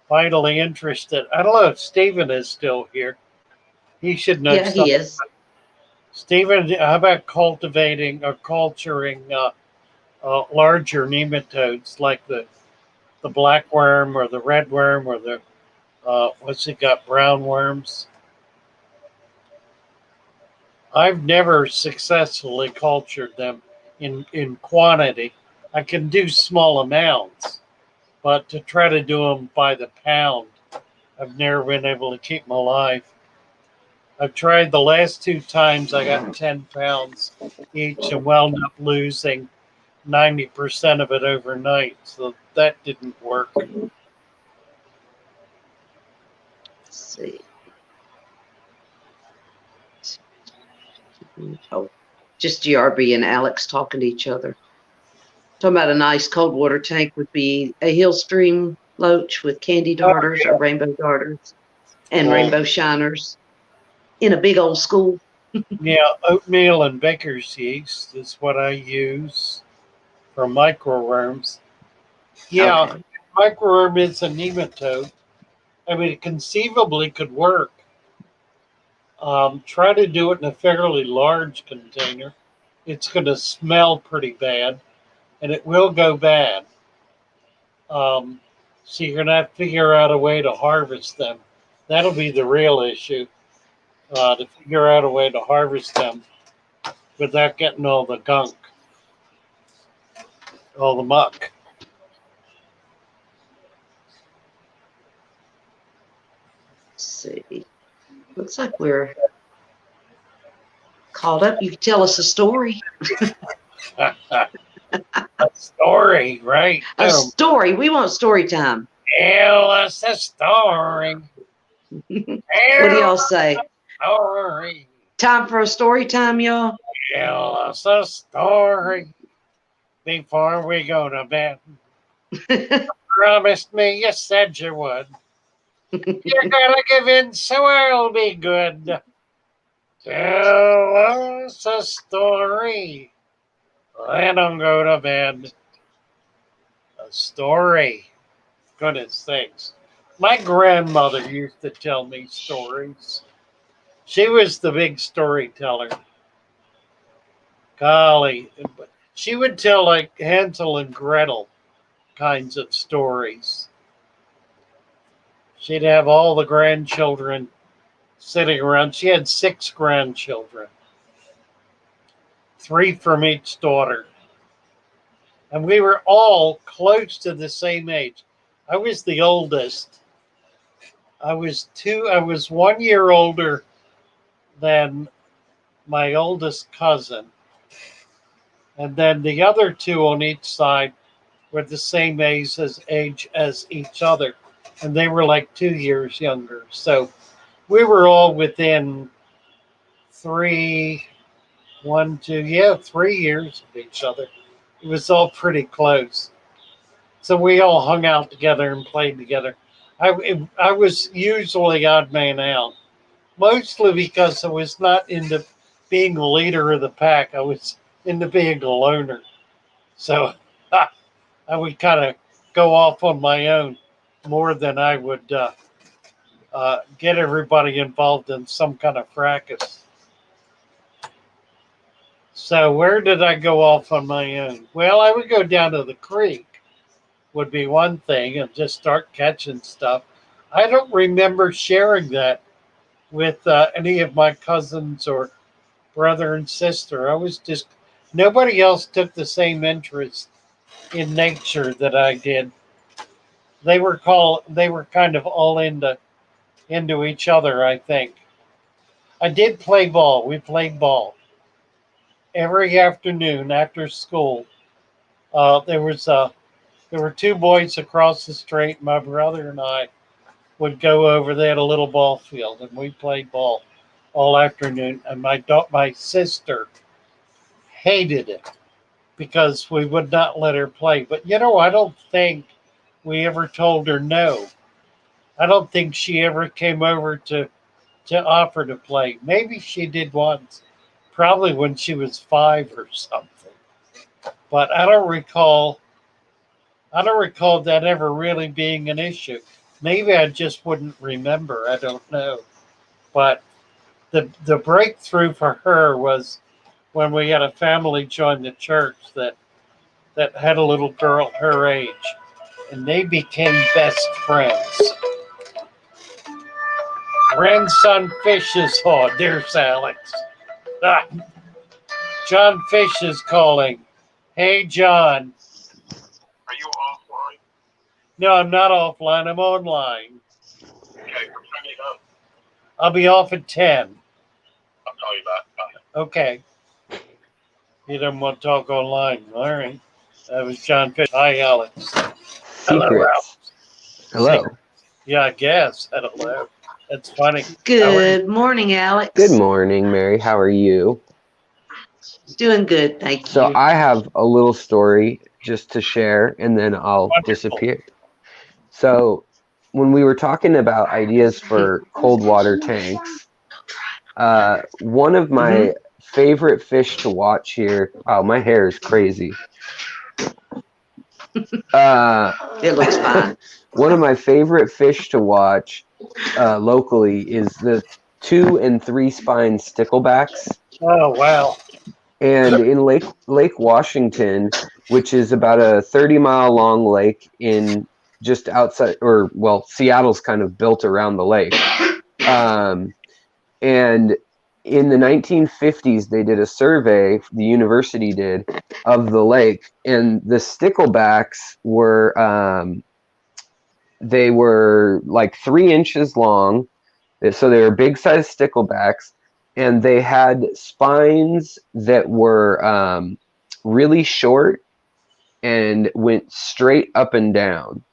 vitally interested. I don't know if Stephen is still here. He should know. Yeah, he is. Stephen, how about cultivating or culturing larger nematodes like the black worm or the red worm or the what's it got, brown worms? I've never successfully cultured them in quantity. I can do small amounts, but to try to do them by the pound, I've never been able to keep them alive. I've tried the last 2 times. I got 10 pounds each and wound up losing 90% of it overnight. So that didn't work. Let's see. Oh, just GRB and Alex talking to each other. Talking about a nice cold water tank would be a hill stream loach with candy darters or rainbow darters and Well, rainbow shiners in a big old school. yeah, oatmeal and baker's yeast is what I use for microworms. Yeah, Okay. microworm is a nematode. I mean, it conceivably could work. Try to do it in a fairly large container. It's going to smell pretty bad, and it will go bad. Um, so you're going to have to figure out a way to harvest them. That'll be the real issue, to figure out a way to harvest them without getting all the gunk, all the muck. Let's see. Looks like we're caught up. You can tell us a story. A story, right? A story. We want story time. Tell us a story. What do y'all say? Story. Time for a story time, y'all? Tell us a story before we go to bed. Promised me you said you would. You're gonna give in, so I'll be good. Tell us a story. Then I'll go to bed. A story. Goodness sakes. My grandmother used to tell me stories. She was the big storyteller. Golly. She would tell like Hansel and Gretel kinds of stories. She'd have all the grandchildren sitting around. She had 6 grandchildren, 3 from each daughter. And we were all close to the same age. I was the oldest. I was 1 year older than my oldest cousin. And then the other 2 on each side were the same age as each other. And they were like 2 years younger. So we were all within 3 years of each other. It was all pretty close. So we all hung out together and played together. I was usually odd man out, mostly because I was not into being the leader of the pack. I was into being a loner. So I would kind of go off on my own more than I would get everybody involved in some kind of fracas. So where did I go off on my own? Well, I would go down to the creek, would be one thing, and just start catching stuff. I don't remember sharing that with any of my cousins or brother and sister. I was just, nobody else took the same interest in nature that I did. They were kind of all into each other, I think. I did play ball. We played ball every afternoon after school. There were 2 boys across the street. My brother and I would go over. They had a little ball field, and we played ball all afternoon. And my sister hated it because we would not let her play. But I don't think we ever told her no. I don't think she ever came over to offer to play. Maybe she did once, probably when she was 5 or something. But I don't recall that ever really being an issue. Maybe I just wouldn't remember. I don't know. But the breakthrough for her was when we had a family join the church that had a little girl her age, and they became best friends. Grandson fishes. Oh, there's Alex. Ah, John Fish is calling. Hey, John. Are you offline? No, I'm not offline. I'm online. Okay, what time are you done? I'll be off at 10. I'll call you back. Bye. Okay. You don't want to talk online. All right. That was John Fish. Hi, Alex. Hello, Ralph. Secrets. Hello. Yeah, I guess. I don't know. That's funny. Good morning, Alex. Good morning, Mary. How are you? Doing good, thank So you. I have a little story just to share, and then I'll Wonderful. disappear. So when we were talking about ideas for cold water tanks, one of my favorite fish to watch here. Wow, my hair is crazy. It looks fine. One of my favorite fish to watch locally is the 2 and 3 spine sticklebacks. Oh, wow. And in Lake Washington, which is about a 30-mile long lake in just outside, or well, Seattle's kind of built around the lake. And in the 1950s, they did a survey, the university did, of the lake, and the sticklebacks were they were like 3 inches long, so they were big size sticklebacks, and they had spines that were really short and went straight up and down.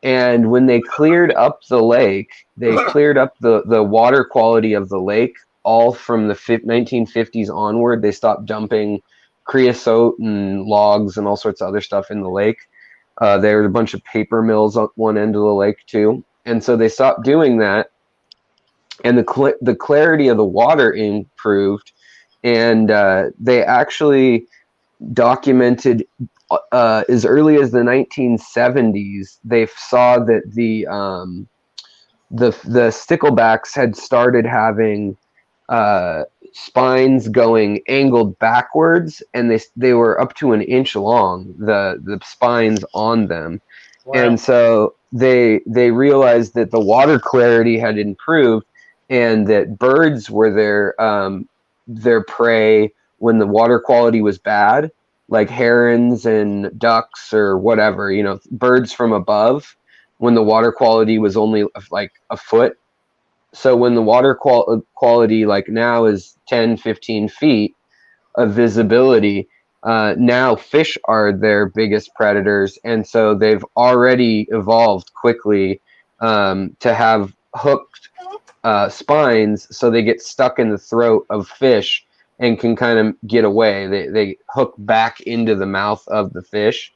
And when they cleared up the lake, they cleared up the water quality of the lake all from the 1950s onward. They stopped dumping creosote and logs and all sorts of other stuff in the lake. There were a bunch of paper mills on one end of the lake too. And so they stopped doing that. And the clarity of the water improved. And they actually documented as early as the 1970s, they saw that the sticklebacks had started having spines going angled backwards, and they were up to 1 inch long, the spines on them. Wow. And so they realized that the water clarity had improved, and that birds were their prey when the water quality was bad, like herons and ducks or whatever, birds from above, when the water quality was only like a foot. So when the water quality like now is 10, 15 feet of visibility, now fish are their biggest predators. And so they've already evolved quickly to have hooked spines, so they get stuck in the throat of fish and can kind of get away. They hook back into the mouth of the fish.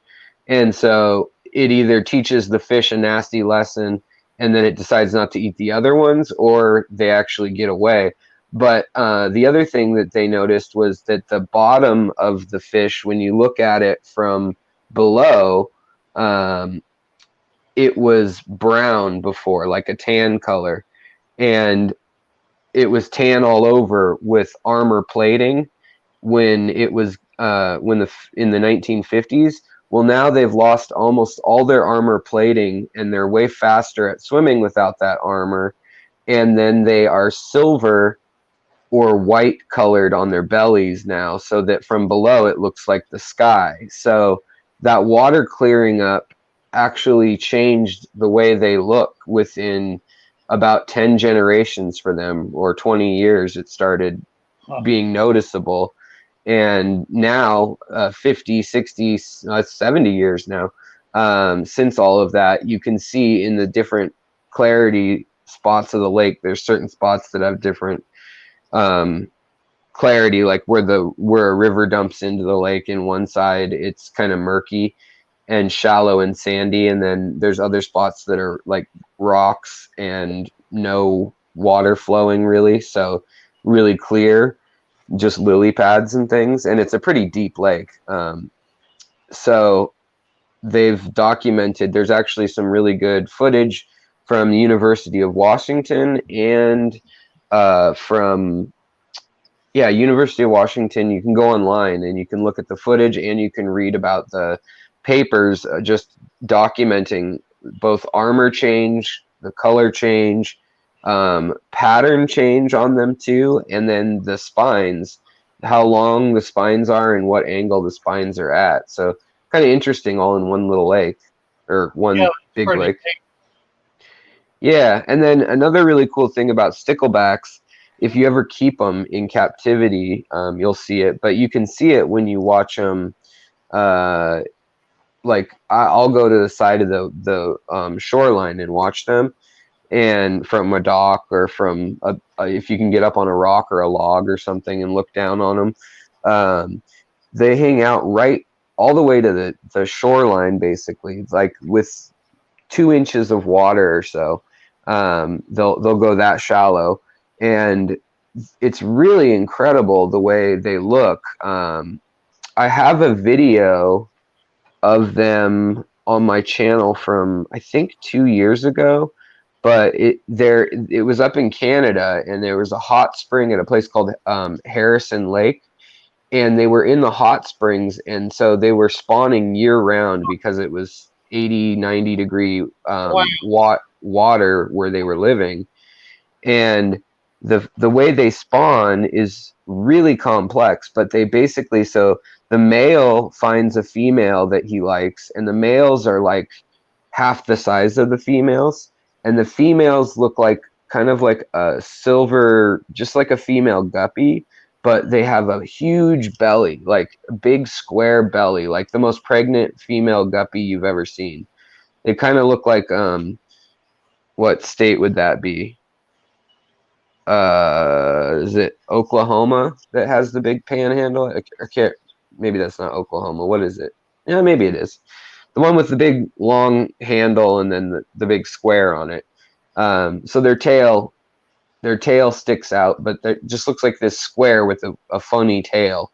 And so it either teaches the fish a nasty lesson and then it decides not to eat the other ones, or they actually get away. But the other thing that they noticed was that the bottom of the fish, when you look at it from below, it was brown before, like a tan color. And it was tan all over with armor plating when it was in the 1950s. Well, now they've lost almost all their armor plating, and they're way faster at swimming without that armor. And then they are silver or white colored on their bellies now, so that from below it looks like the sky. So that water clearing up actually changed the way they look within about 10 generations for them, or 20 years. It started being noticeable. And now 50, 60, 70 years now since all of that, you can see in the different clarity spots of the lake, there's certain spots that have different clarity, like where a river dumps into the lake, in one side it's kind of murky and shallow and sandy, and then there's other spots that are like rocks and no water flowing really, so really clear, just lily pads and things. And it's a pretty deep lake. So they've documented, there's actually some really good footage from the University of Washington and from University of Washington. You can go online and you can look at the footage, and you can read about the papers just documenting both armor change, the color change, pattern change on them too, and then the spines, how long the spines are and what angle the spines are at. So kind of interesting, all in one little lake, or one Yeah, big pretty lake. big. Yeah, and then another really cool thing about sticklebacks, if you ever keep them in captivity, you'll see it, but you can see it when you watch them. Like I'll go to the side of the shoreline and watch them, and from a dock or from if you can get up on a rock or a log or something and look down on them, they hang out right all the way to the shoreline, basically, like with 2 inches of water or so. They'll go that shallow, and it's really incredible the way they look. I have a video of them on my channel from, I think, 2 years ago, but it was up in Canada, and there was a hot spring at a place called Harrison Lake, and they were in the hot springs, and so they were spawning year round because it was 80-90 degree water where they were living. And the way they spawn is really complex, but they basically, so the male finds a female that he likes, and the males are like half the size of the females, and the females look like kind of like a silver, just like a female guppy, but they have a huge belly, like a big square belly, like the most pregnant female guppy you've ever seen. They kind of look like what state would that be? Is it Oklahoma that has the big panhandle? I can't, maybe that's not Oklahoma. What is it? Yeah, maybe it is. The one with the big long handle and then the big square on it. So their tail sticks out, but it just looks like this square with a funny tail.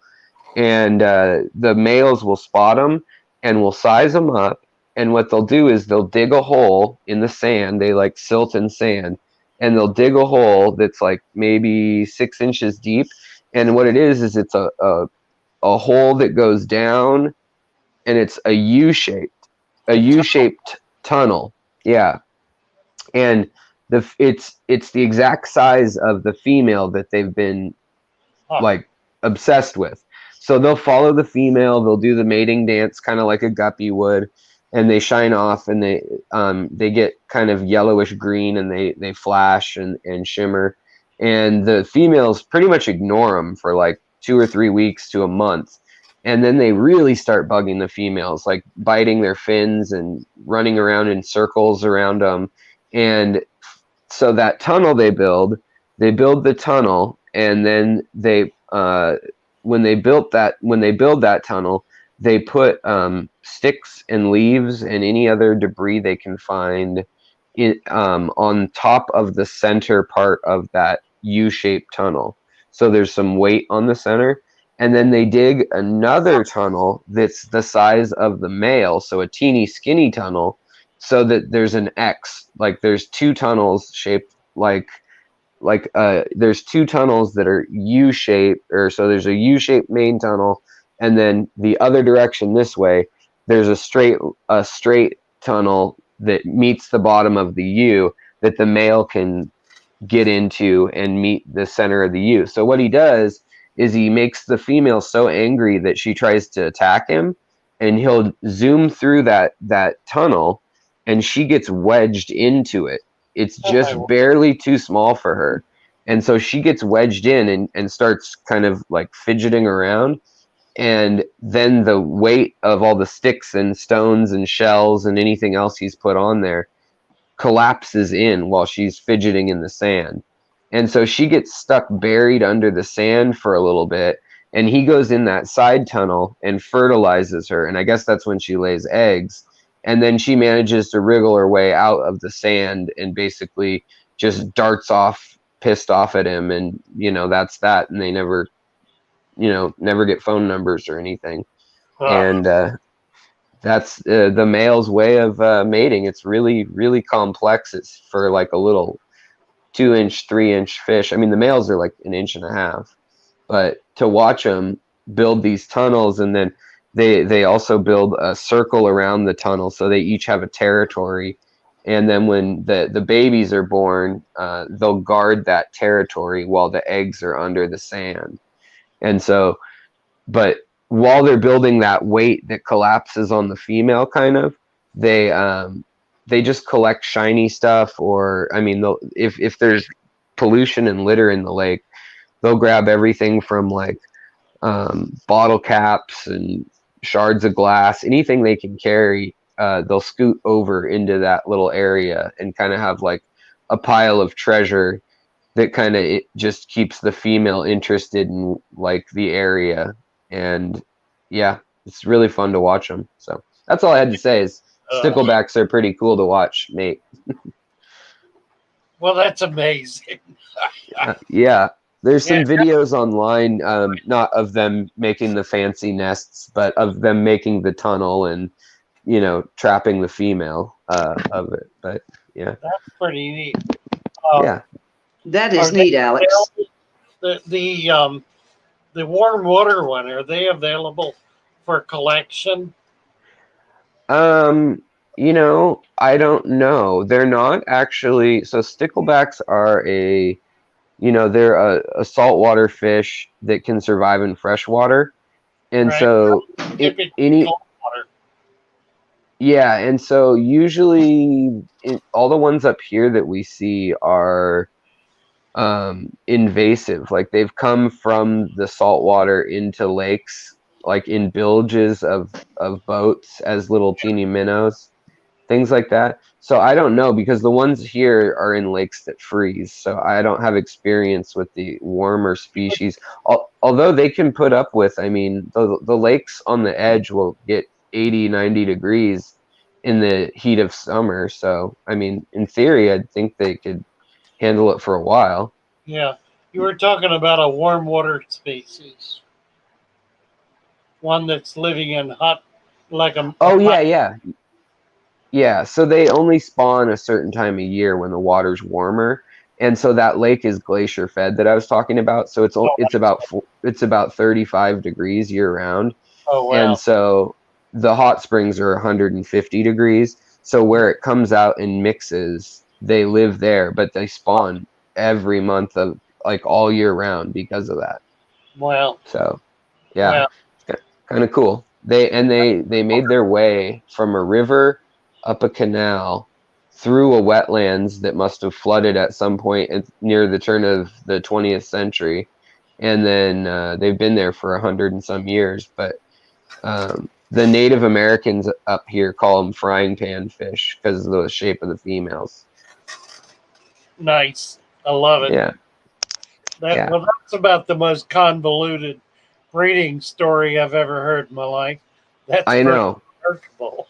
And the males will spot them and will size them up. And what they'll do is they'll dig a hole in the sand. They like silt and sand, and they'll dig a hole that's like maybe 6 inches deep. And what it is it's a hole that goes down, and it's a U-shaped tunnel. Yeah. And it's the exact size of the female that they've been like obsessed with. So they'll follow the female, they'll do the mating dance kind of like a guppy would, and they shine off, and they get kind of yellowish green, and they flash and shimmer, and the females pretty much ignore them for like 2 or 3 weeks to a month. And then they really start bugging the females, like biting their fins and running around in circles around them. And so that tunnel they build the tunnel, and then when they build that tunnel, they put sticks and leaves and any other debris they can find on top of the center part of that U-shaped tunnel. So there's some weight on the center. And then they dig another tunnel that's the size of the male, so a teeny skinny tunnel, so that there's an X. Like there's 2 tunnels shaped like there's 2 tunnels that are U-shaped, or so there's a U-shaped main tunnel, and then the other direction this way, there's a straight tunnel that meets the bottom of the U that the male can get into and meet the center of the U. So what he does is he makes the female so angry that she tries to attack him, and he'll zoom through that tunnel, and she gets wedged into it. It's just barely too small for her. And so she gets wedged in and starts kind of like fidgeting around. And then the weight of all the sticks and stones and shells and anything else he's put on there collapses in while she's fidgeting in the sand. And so she gets stuck buried under the sand for a little bit, and he goes in that side tunnel and fertilizes her. And I guess that's when she lays eggs. And then she manages to wriggle her way out of the sand and basically just darts off, pissed off at him. And, that's that. And they never get phone numbers or anything. And that's the male's way of mating. It's really, really complex. It's for like a little 2-inch, 3-inch fish. I mean, the males are like 1.5 inches, but to watch them build these tunnels, and then they also build a circle around the tunnel, so they each have a territory, And then when the babies are born, they'll guard that territory while the eggs are under the sand. And so, but while they're building that weight that collapses on the female, kind of, they just collect shiny stuff, or I mean, if there's pollution and litter in the lake, they'll grab everything from like bottle caps and shards of glass, anything they can carry. They'll scoot over into that little area and kind of have like a pile of treasure that kind of just keeps the female interested in like the area. And yeah, it's really fun to watch them. So that's all I had to say is sticklebacks are pretty cool to watch mate. Well, that's amazing. Yeah, there's some videos online, not of them making the fancy nests, but of them making the tunnel and, you know, trapping the female of it. But yeah, that's pretty neat. Yeah, that is neat, Alex. The warm water one, are they available for collection? You know, I don't know. They're not actually. So sticklebacks are they're a saltwater fish that can survive in fresh water. And Right. so yeah, and so usually all the ones up here that we see are invasive. Like they've come from the saltwater into lakes, like in bilges of boats as little teeny minnows, things like that. So I don't know, because the ones here are in lakes that freeze. So I don't have experience with the warmer species. Although they can put up with, I mean, the lakes on the edge will get 80, 90 degrees in the heat of summer. So, I mean, in theory, I'd think they could handle it for a while. Yeah. You were talking about a warm water species. One that's living in hot, like a. Oh, yeah. Yeah, so they only spawn a certain time of year when the water's warmer, and so that lake is glacier fed that I was talking about. So it's about 35 degrees year round, Oh, wow. and so the hot springs are 150 degrees. So where it comes out and mixes, they live there, but they spawn every month of like all year round because of that. Wow. So yeah, Wow. it's kind of cool. They made their way from a river up a canal through a wetlands that must have flooded at some point near the turn of the 20th century, and then they've been there for 100 and some years. But the Native Americans up here call them frying pan fish because of the shape of the females. Nice. I love it. Yeah. Well, that's about the most convoluted breeding story I've ever heard in my life. That's I know. remarkable.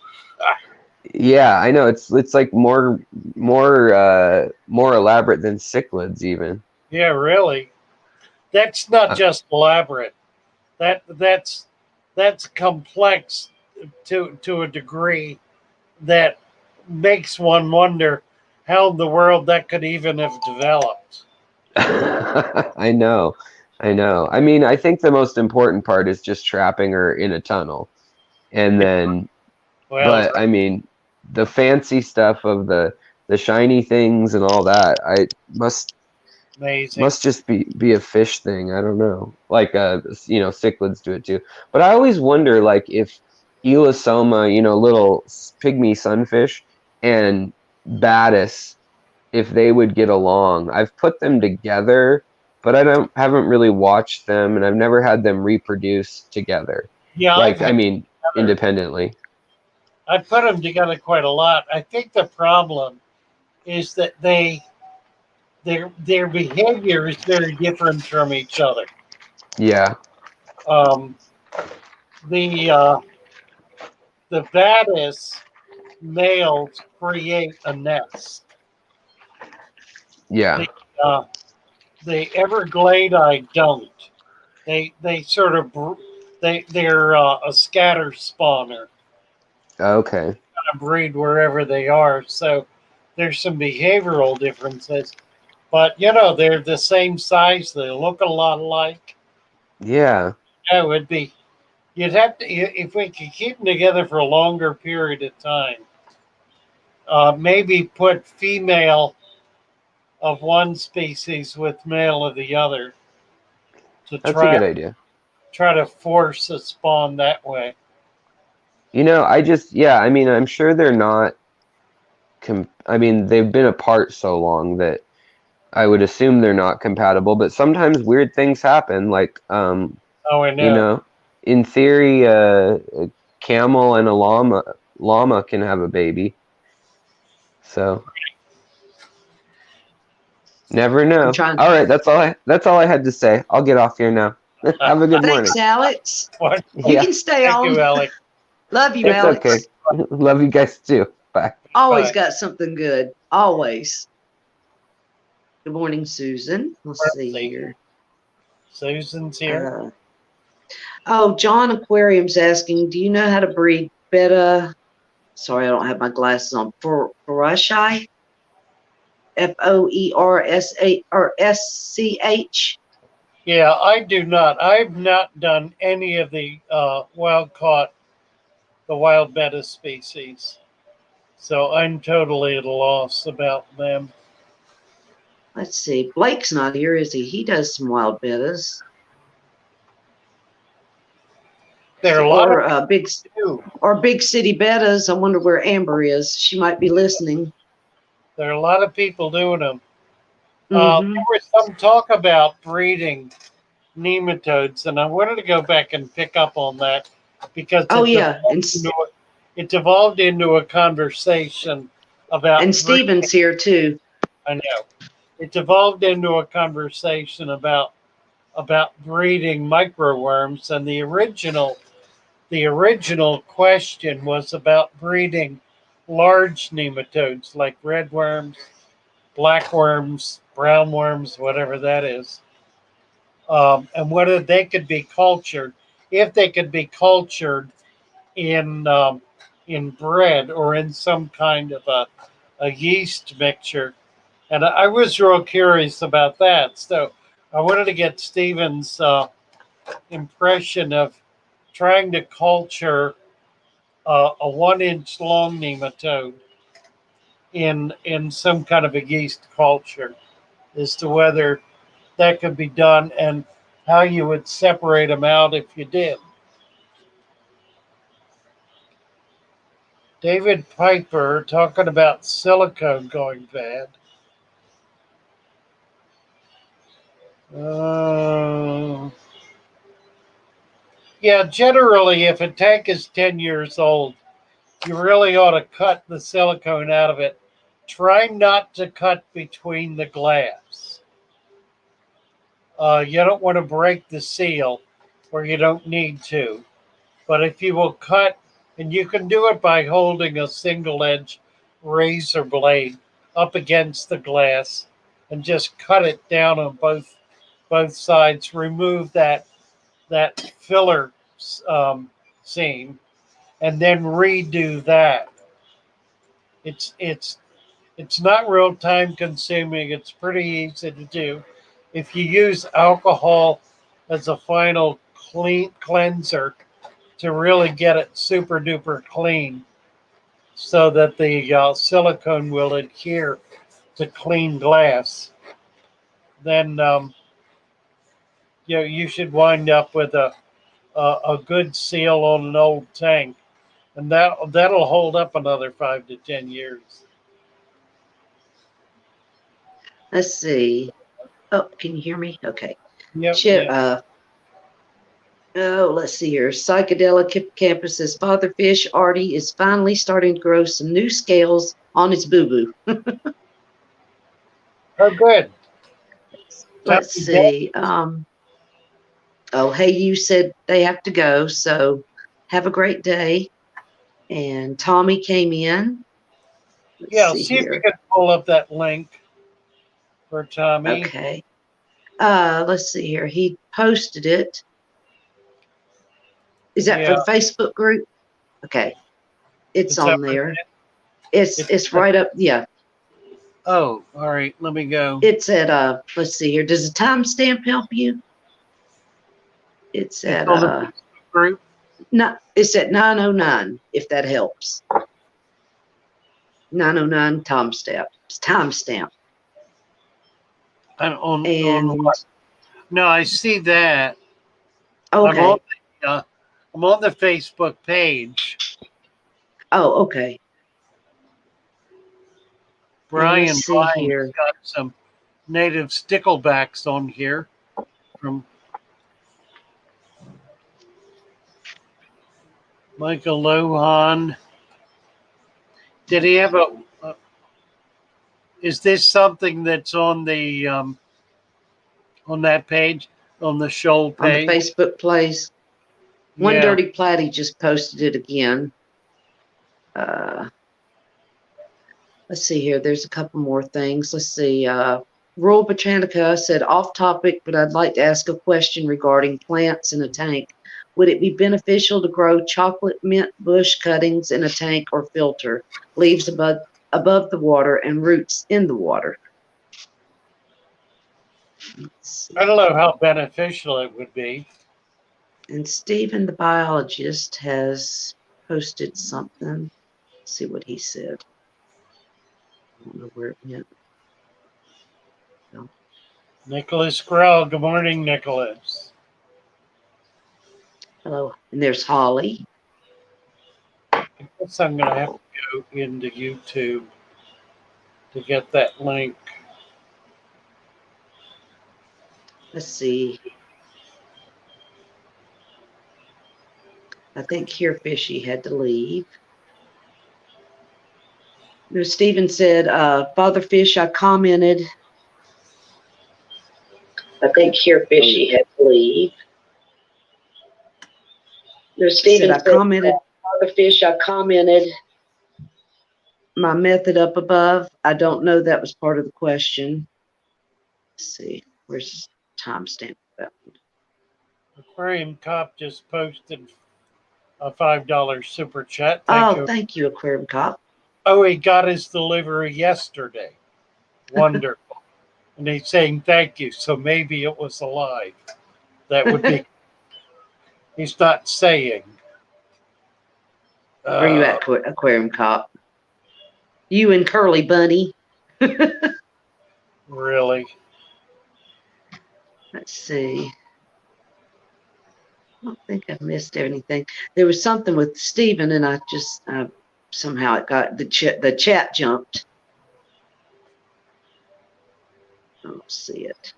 Yeah, I know. It's like more elaborate than cichlids even. Yeah, really. That's not just elaborate. That's complex to a degree that makes one wonder how in the world that could even have developed. I know. I mean, I think the most important part is just trapping her in a tunnel. And then but I mean, the fancy stuff of the shiny things and all that, I must just be a fish thing. I don't know. Like cichlids do it too. But I always wonder, like, if Elosoma, little pygmy sunfish, and Batis, if they would get along. I've put them together, but I haven't really watched them, and I've never had them reproduce together. Yeah, independently. I put them together quite a lot. I think the problem is that their behavior is very different from each other. Yeah. The Batis males create a nest. Yeah. The Everglade don't. They sort of they're a scatter spawner. Okay. Kind of breed wherever they are. So there's some behavioral differences, but they're the same size. They look a lot alike. Yeah. Yeah, it would be. You'd have to, if we could keep them together for a longer period of time. maybe put female of one species with male of the other to That's a good idea. try to force a spawn that way. You know, I mean, I'm sure they're not. I mean, they've been apart so long that I would assume they're not compatible. But sometimes weird things happen. Like, Oh, I you know. know, in theory, a camel and a llama can have a baby. So never know. I'm trying. All right, that's all I had to say. I'll get off here now. Have a good morning. Thanks, Alex. What? You Yeah, can stay Thank on. you, Alex. Love you, it's Alex. okay. Love you guys too. Bye. Always Bye. got something good. Always. Good morning, Susan. Let's see here. Susan's here. Oh, John Aquarium's asking, do you know how to breed beta? Sorry, I don't have my glasses on. FISHY? FOERSCH? Yeah, I do not. I've not done any of the wild betta species. So I'm totally at a loss about them. Let's see. Blake's not here, is he? He does some wild bettas. There are a lot of big city bettas. I wonder where Amber is. She might be listening. There are a lot of people doing them. Mm-hmm. There was some talk about breeding nematodes, and I wanted to go back and pick up on that because it devolved into a conversation about. And Steven's here too. I know. It devolved into a conversation about breeding microworms, and the original question was about breeding large nematodes like red worms, black worms, brown worms, whatever that is, and whether they could be cultured, if they could be cultured in bread or in some kind of a yeast mixture. And I was real curious about that. So I wanted to get Stephen's impression of trying to culture a 1 inch long nematode in some kind of a yeast culture as to whether that could be done and how you would separate them out if you did. David Piper talking about silicone going bad. Yeah, generally, if a tank is 10 years old, you really ought to cut the silicone out of it. Try not to cut between the glass. You don't want to break the seal where you don't need to. But if you will cut, and you can do it by holding a single edge razor blade up against the glass and just cut it down on both sides. Remove that filler seam, and then redo that. It's not real time consuming. It's pretty easy to do. If you use alcohol as a final cleanser to really get it super duper clean, so that the silicone will adhere to clean glass, then you should wind up with a good seal on an old tank, and that'll hold up another 5 to 10 years. Let's see. Oh, can you hear me? Okay. Yep. Let's see here. Psychedelic Hippocampus says Father Fish Artie is finally starting to grow some new scales on his boo-boo. Oh, good. Let's see. Hey, you said they have to go, so have a great day. And Tommy came in. Let's see if you can pull up that link for Tommy. Okay. Let's see here. He posted it. Is that for the Facebook group? Okay. It's on there. It's right up. Yeah. Oh, all right. Let me go. It's at let's see here. Does the timestamp help you? It's at group. No, it's at 9:09. If that helps. 909 timestamp. Timestamp. On And what? No, I see that. okay. I'm on the Facebook page. Oh, okay. Brian let's see Bryan's here. got some native sticklebacks on here from Michael Lohan. Did he have is this something that's on the on that page, on the shoal On the page? Facebook place. One Yeah. Dirty Platy just posted it again. Let's see here. There's a couple more things. Let's see. Rural Botanica said, off topic, but I'd like to ask a question regarding plants in a tank. Would it be beneficial to grow chocolate mint bush cuttings in a tank or filter, leaves above the water and roots in the water? I don't know how beneficial it would be. And Stephen, the biologist, has posted something. Let's see what he said. I don't know where it went. No. Nicholas Grell. Good morning, Nicholas. Hello. And there's Holly. I guess I'm going to have to go into YouTube to get that link. Let's see. I think Here Fishy had to leave. No, Stephen said, Father Fish, I commented. I think Here Fishy had to leave. No, Stephen said, I commented. Father Fish, I commented my method up above. I don't know that was part of the question. Let's see. Where's timestamp? Aquarium Cop just posted a $5 super chat. Thank you. Thank you, Aquarium Cop. Oh, he got his delivery yesterday. Wonderful. And he's saying thank you. So maybe it was alive. That would be. He's not saying. Where are you at, Aquarium Cop? You and Curly Bunny. Really? Let's see. I don't think I've missed anything. There was something with Stephen, and I just somehow it got the chat jumped. I don't see it.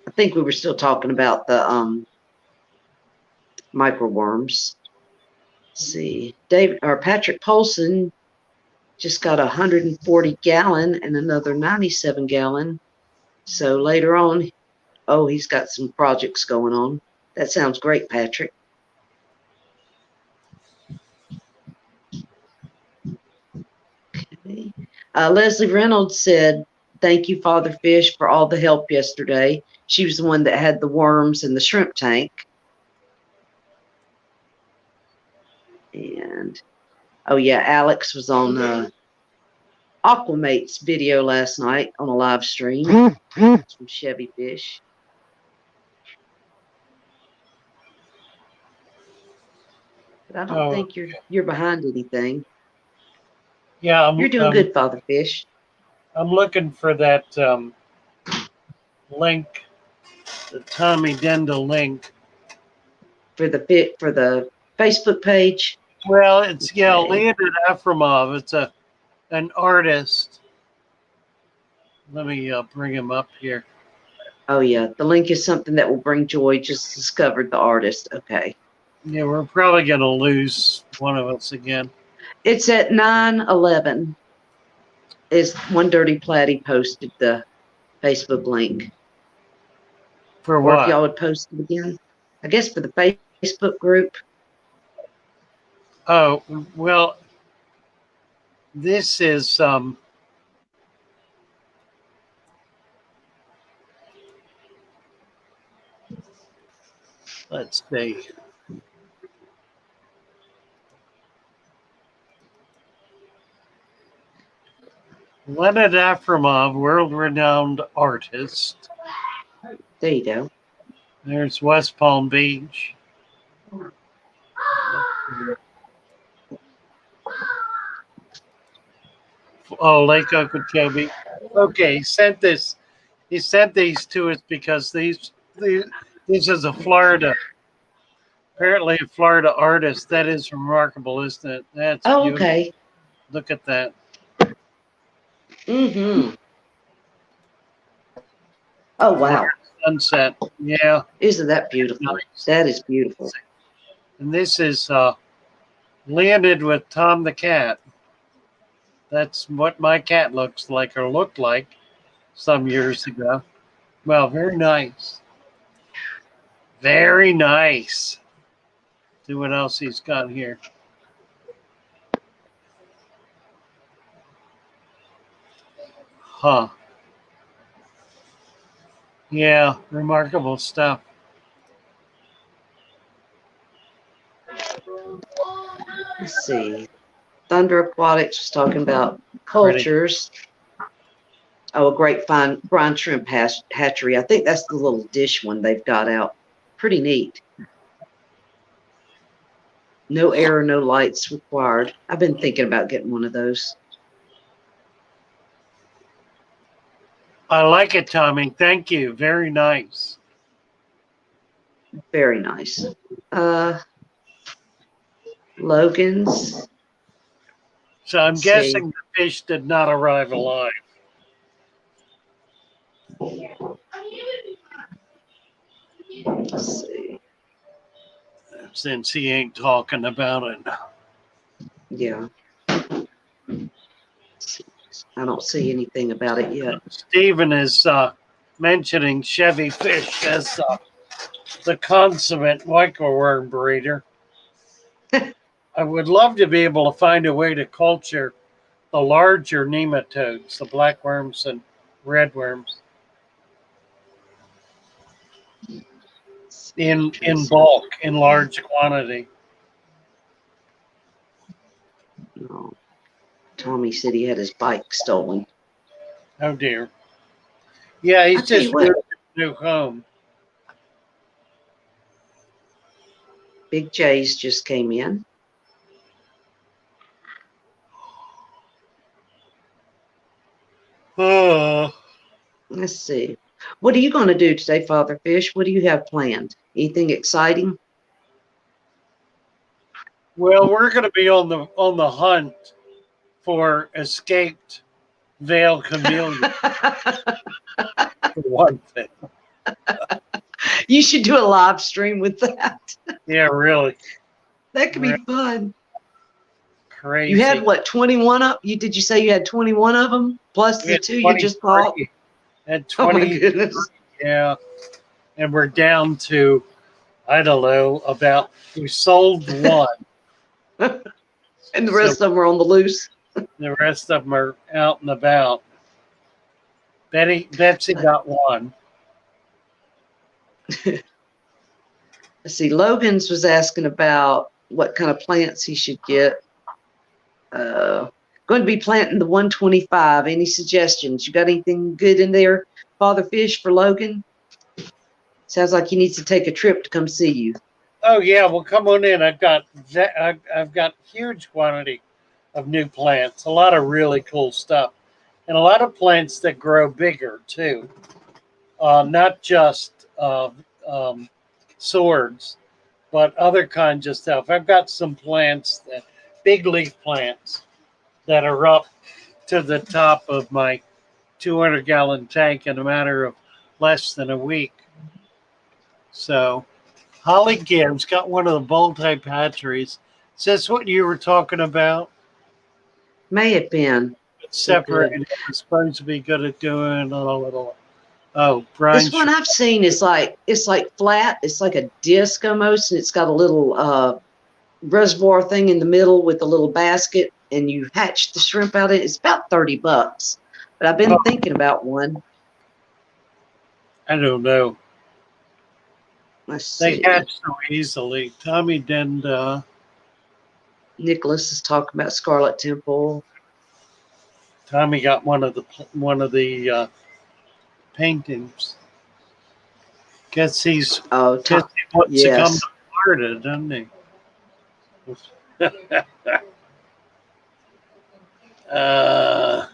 I think we were still talking about the microworms. Let's see, David or Patrick Polson just got 140 gallon and another 97 gallon. So later on, he's got some projects going on. That sounds great, Patrick. Okay. Leslie Reynolds said, thank you, Father Fish, for all the help yesterday. She was the one that had the worms in the shrimp tank. And, oh yeah, Alex was on Aquamate's video last night on a live stream from Chevy Fish. But I don't think you're behind anything. Yeah, you're doing good, Father Fish. I'm looking for that link, the Tommy Denda link for the Facebook page. Well, it's Leonid Efremov. It's an artist. Let me bring him up here. Oh yeah, the link is something that will bring joy. Just discovered the artist. Okay. Yeah, we're probably gonna lose one of us again. It's at 9:11. Is One Dirty Platy posted the Facebook link? For what? Or if what? y'all would post it again, I guess for the Facebook group. Oh well, this is let's see. Leonid Efremov, world-renowned artist. There you go. There's West Palm Beach. Oh, Lake Okeechobee. Okay, he sent this. He sent these to us because these this is a Florida, apparently a Florida artist. That is remarkable, isn't it? That's Oh, beautiful. okay. Look at that. Mm-hmm. Oh, wow. Sunset. Yeah. Isn't that beautiful? Nice. That is beautiful. And this is landed with Tom the cat. That's what my cat looks like or looked like some years ago. Well, very nice. Very nice. See what else he's got here. Huh. Yeah, remarkable stuff. Let's see. Thunder Aquatics was talking about Pretty. cultures. Oh, a great fine brine shrimp hatchery. I think that's the little dish one they've got out. Pretty neat. No air, no lights required. I've been thinking about getting one of those. I like it, Tommy. Thank you. Very nice. Very nice. Logan's. So I'm Let's guessing see. the fish did not arrive alive. Let's see. Since he ain't talking about it. Yeah. I don't see anything about it yet. Stephen is mentioning Chevy fish as the consummate microworm breeder. I would love to be able to find a way to culture the larger nematodes, the blackworms and redworms, in bulk, in large quantity. No. Tommy said he had his bike stolen. Oh dear. Yeah, he's tell you just what. moved to a new home. Big J's just came in. Oh. Let's see. What are you going to do today, Father Fish? What do you have planned? Anything exciting? Well, we're going to be on the hunt for escaped veil chameleon. For one thing. You should do a live stream with that. Yeah, really. That could be fun. Crazy. You had what, 21 up? Did you say you had 21 of them plus the 2 you just bought? At 20. Oh my goodness. Yeah. And we're down to, I don't know, we sold one. And the rest of them are on the loose. The rest of them are out and about. Betsy got one. Let's see. Logan's was asking about what kind of plants he should get. Going to be planting the 125. Any suggestions? You got anything good in there, Father Fish, for Logan? Sounds like he needs to take a trip to come see you. Oh yeah, well come on in. I've got huge quantity of new plants. A lot of really cool stuff, and a lot of plants that grow bigger too. Not just swords, but other kinds of stuff. I've got some plants big leaf plants that are up to the top of my 200-gallon tank in a matter of less than a week. So Holly Gibbs got one of the bowl-type hatcheries. Is this what you were talking about? May have been. It's separated. It's supposed to be good at doing a little. Oh, Brian. This one I've seen is it's like flat. It's like a disc almost, and it's got a little reservoir thing in the middle with a little basket, and you hatch the shrimp out of it. It's about $30, but I've been thinking about one. I don't know. Let's see. They hatch so easily. Tommy didn't. Nicholas is talking about Scarlet Temple. Tommy got one of the paintings. Guess he wants to come to Florida, doesn't he? Uh,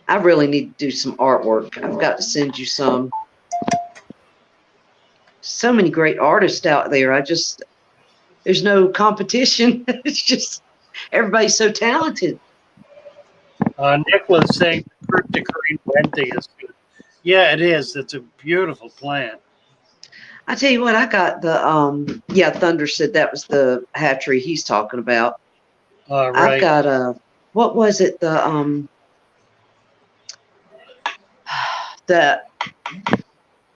I really need to do some artwork. I've got to send you some. So many great artists out there. There's no competition. It's just everybody's so talented. Nicholas saying cryptic green Venti is good. Yeah, it is. It's a beautiful plant. I tell you what, I got the yeah, Thunder said that was the hatchery he's talking about. I've Right. got what was it? The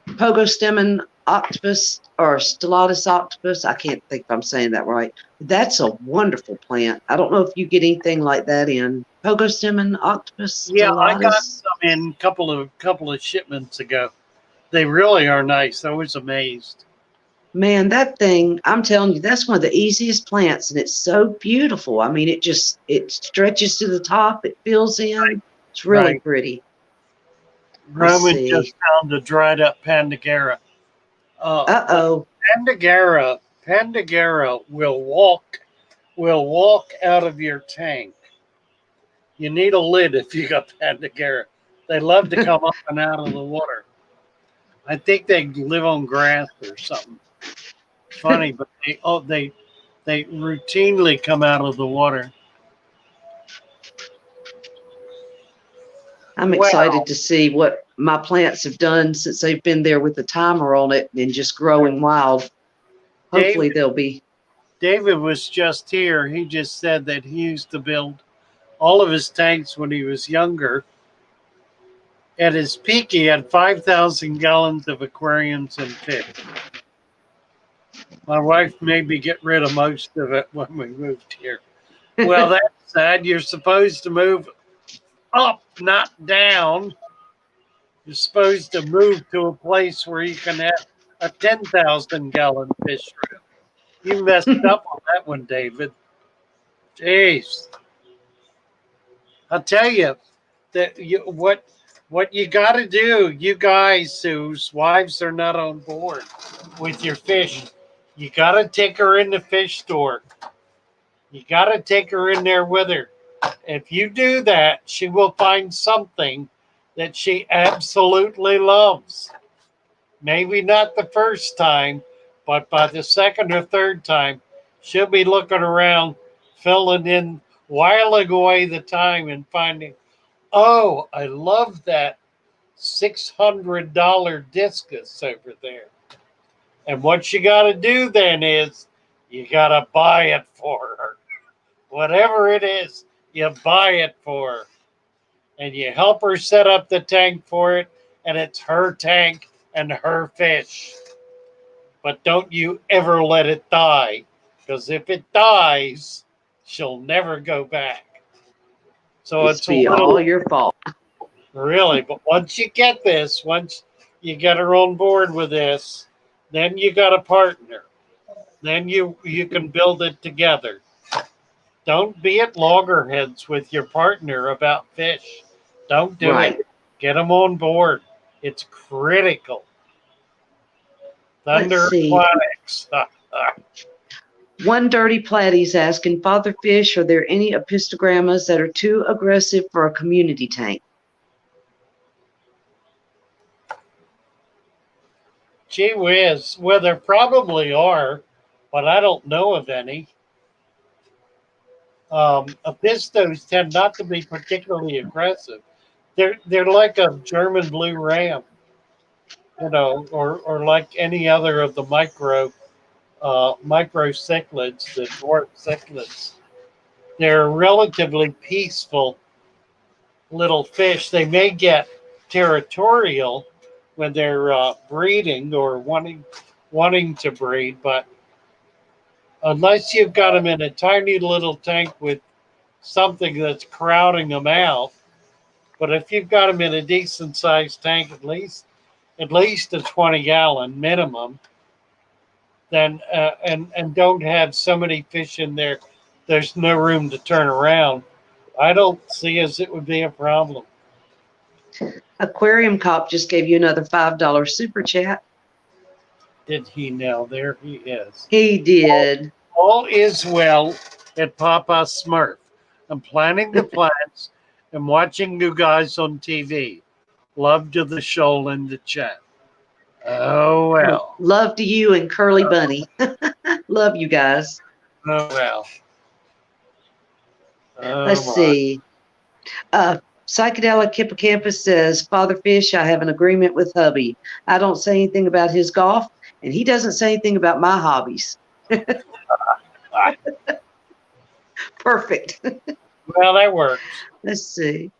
Pogostemon octopus or Stellatus octopus. I can't think if I'm saying that right. That's a wonderful plant. I don't know if you get anything like that in Pogostemon octopus. Yeah, I got Stellatus. some in couple of shipments ago. They really are nice. I was amazed. Man, that thing, I'm telling you, that's one of the easiest plants, and it's so beautiful. I mean, it stretches to the top, it fills in. It's really Right. pretty. Roman see. just found a dried up Pandagara. Uh-oh. Pandagara will walk out of your tank. You need a lid if you got Pandagara. They love to come up and out of the water. I think they live on grass or something. Funny, but they routinely come out of the water. I'm excited to see what my plants have done since they've been there with the timer on it and just growing wild. Hopefully they'll be. David was just here. He just said that he used to build all of his tanks when he was younger. At his peak, he had 5,000 gallons of aquariums and fish. My wife made me get rid of most of it when we moved here. Well, that's sad. You're supposed to move up, not down. You're supposed to move to a place where you can have a 10,000 gallon fish room. You messed up on that one, David. Jeez. I'll tell you that what you got to do, you guys whose wives are not on board with your fish, you got to take her in the fish store. You got to take her in there with her. If you do that, she will find something that she absolutely loves. Maybe not the first time, but by the second or third time, she'll be looking around, filling in, whiling away the time and finding, oh, I love that $600 discus over there. And what you got to do then is you got to buy it for her. Whatever it is, you buy it for her. And you help her set up the tank for it, and it's her tank and her fish. But don't you ever let it die, because if it dies, she'll never go back. So it's a little, all your fault. Really, but once you get this, once you get her on board with this, then you got a partner. Then you can build it together. Don't be at loggerheads with your partner about fish. Don't do it. Get them on board. It's critical. Thunder Aquatics. One Dirty Platy's asking, Father Fish, are there any apistogrammas that are too aggressive for a community tank? Gee whiz. Well, there probably are, but I don't know of any. Apistos tend not to be particularly aggressive. They're like a German blue ram, or like any other of the micro cichlids, the dwarf cichlids. They're relatively peaceful little fish. They may get territorial when they're breeding or wanting to breed, but unless you've got them in a tiny little tank with something that's crowding them out, but if you've got them in a decent sized tank, at least a 20-gallon minimum, then and don't have so many fish in there, there's no room to turn around. I don't see as it would be a problem. Aquarium Cop just gave you another $5 super chat. Did he now? There he is. He did. All is well at Papa Smurf. I'm planting the plants and watching you guys on TV. Love to the shoal in the chat. Oh, well. Love to you and Curly Bunny. Love you guys. Oh, well. Let's see. Psychedelic Hippocampus says, Father Fish, I have an agreement with hubby. I don't say anything about his golf, and he doesn't say anything about my hobbies. Perfect. Well, that works. Let's see.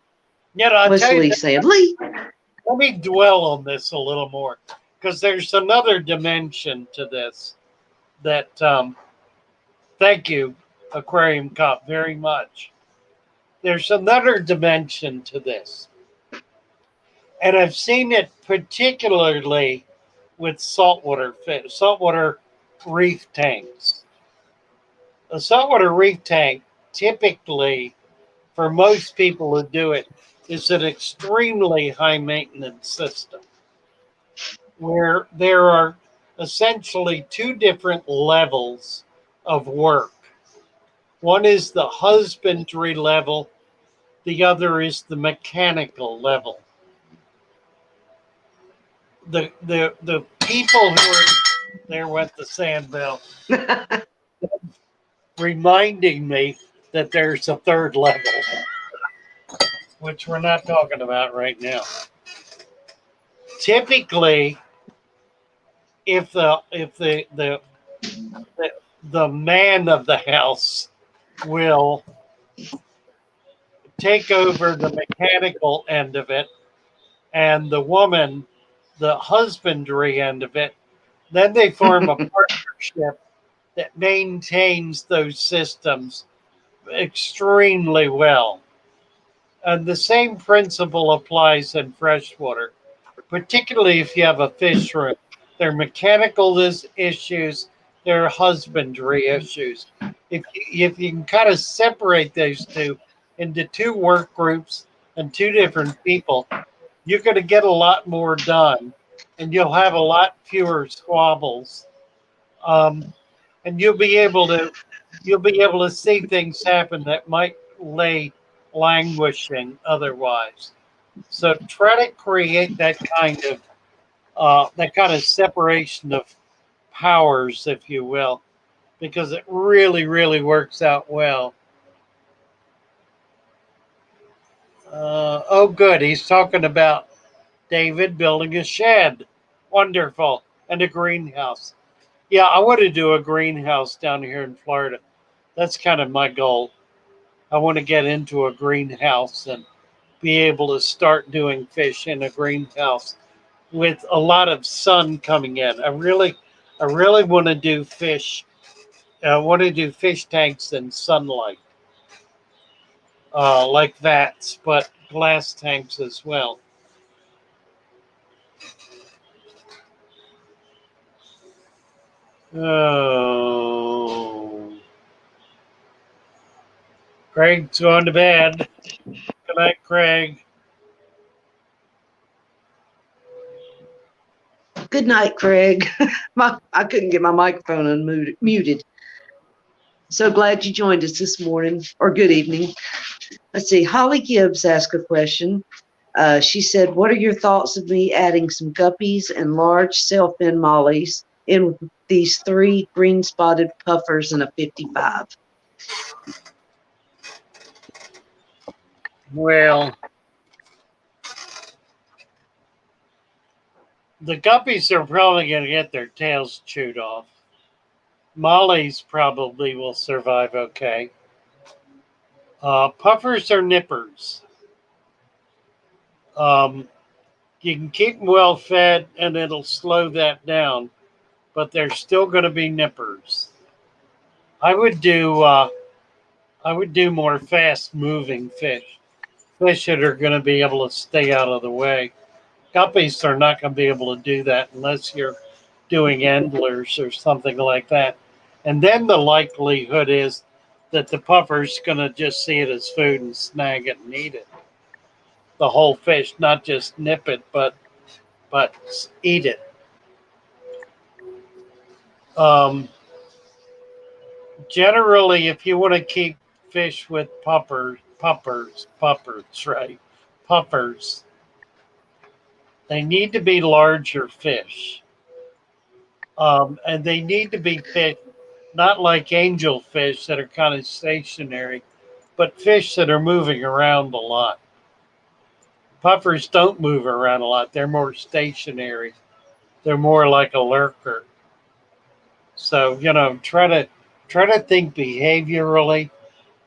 You know, I'll What's tell you Lee that- saying? Lee. Let me dwell on this a little more, because there's another dimension to this that, thank you, Aquarium Cop, very much. There's another dimension to this. And I've seen it particularly with saltwater reef tanks. A saltwater reef tank, typically, for most people who do it, is an extremely high maintenance system where there are essentially two different levels of work. One is the husbandry level, the other is the mechanical level. The people who are there went the sand bell, reminding me that there's a third level, which we're not talking about right now. Typically, if the man of the house will take over the mechanical end of it, and the woman the husbandry end of it, then they form a partnership that maintains those systems extremely well. And the same principle applies in freshwater, particularly if you have a fish room. There are mechanical issues, there are husbandry issues. If you can kind of separate those two into two work groups and two different people, you're going to get a lot more done, and you'll have a lot fewer squabbles, and you'll be able to see things happen that might lay languishing otherwise. So try to create that kind of separation of powers, if you will, because it really, really works out well. Oh, good. He's talking about David building a shed. Wonderful. And a greenhouse. Yeah, I want to do a greenhouse down here in Florida. That's kind of my goal. I want to get into a greenhouse and be able to start doing fish in a greenhouse with a lot of sun coming in. I really want to do fish. I want to do fish tanks in sunlight, like that, but glass tanks as well. Oh, Craig's going to bed. Good night, Craig. Good night, Craig. I couldn't get my microphone unmuted. So glad you joined us this morning, or good evening. Let's see. Holly Gibbs asked a question. She said, what are your thoughts of me adding some guppies and large sailfin mollies in these 3 green spotted puffers and a 55? Well, the guppies are probably going to get their tails chewed off. Mollies probably will survive okay. Puffers are nippers. You can keep them well fed and it'll slow that down, but they're still going to be nippers. I would do more fast moving fish that are going to be able to stay out of the way. Guppies are not going to be able to do that unless you're doing endlers or something like that. And then the likelihood is that the puffer's going to just see it as food and snag it and eat it. The whole fish, not just nip it, but eat it. Generally, if you want to keep fish with puppers, right? Puppers. They need to be larger fish. And they need to be fish, not like angelfish that are kind of stationary, but fish that are moving around a lot. Puffers don't move around a lot. They're more stationary. They're more like a lurker. So, try to think behaviorally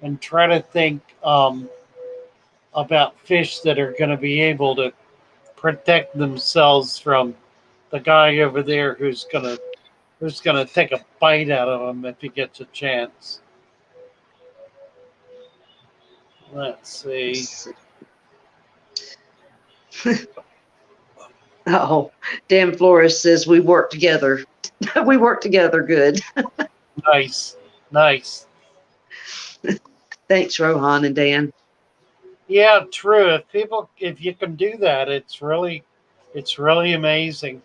and try to think about fish that are going to be able to protect themselves from the guy over there who's gonna take a bite out of them if he gets a chance. Let's see. Oh, Dan Flores says we work together. We work together good. Nice, nice. Thanks, Rohan and Dan. Yeah, true. If you can do that, it's really amazing.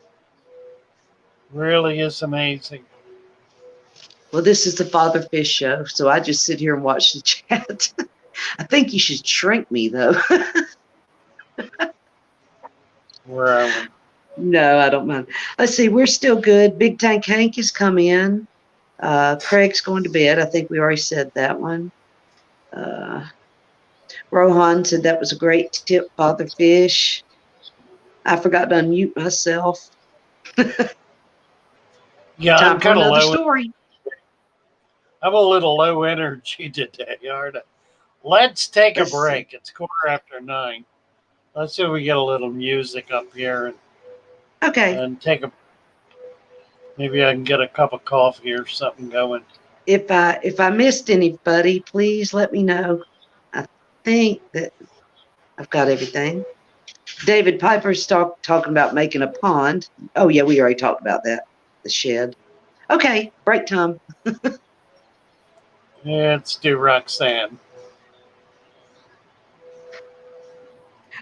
Really is amazing. Well, this is the Father Fish Show, so I just sit here and watch the chat. I think you should shrink me, though. Where are we? No, I don't mind. Let's see. We're still good. Big Tank Hank has come in. Craig's going to bed. I think we already said that one. Rohan said that was a great tip, Father Fish. I forgot to unmute myself. Yeah, Time I'm for kind of another low. story. I'm a little low energy today, aren't I? Let's take a Let's see. break. It's 9:15. Let's see if we get a little music up here Okay. and maybe I can get a cup of coffee or something going. If I missed anybody, please let me know. I think that I've got everything. David Piper's talking about making a pond. Oh yeah, we already talked about that. The shed. Okay, break time. Let's do Roxanne.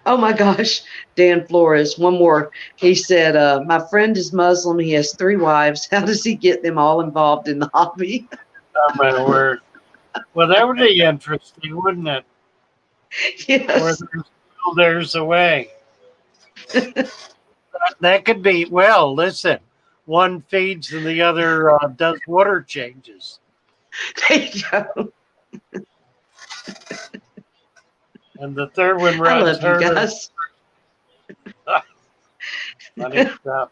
Oh my gosh, Dan Flores. One more. He said, my friend is Muslim. He has 3 wives. How does he get them all involved in the hobby? Oh my word. Well, that would be interesting, wouldn't it? Where Yes. there's a way. That could be, well, listen, one feeds and the other does water changes. There you go. And the third one I runs love you her. guys. Funny stuff.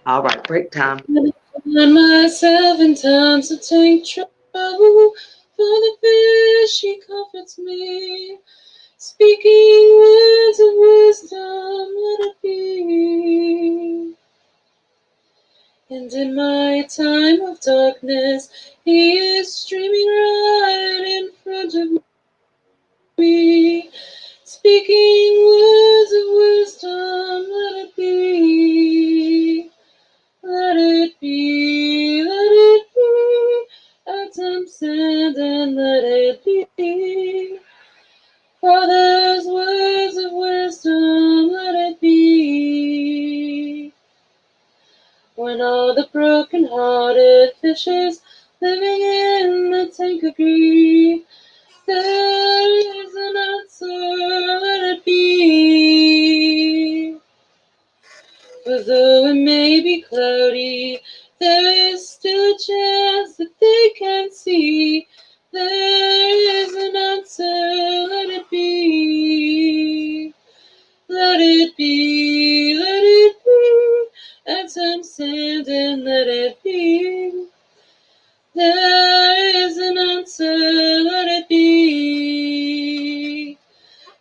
All right, break time. Find myself in times of take trouble. Father Fish, he comforts me. Speaking words of wisdom, let it be. And in my time of darkness, he is streaming right in front of me. Speaking words of wisdom, let it be. Let it be, let it be. At some sand and let it be. Father's words of wisdom, let it be. When all the broken-hearted fishes living in the tank agree, there is an answer, let it be. For though it may be cloudy, there is still a chance that they can see. There is an answer, let it be. Let it be, let it be. Add some sand and let it be. There is an answer, let it be.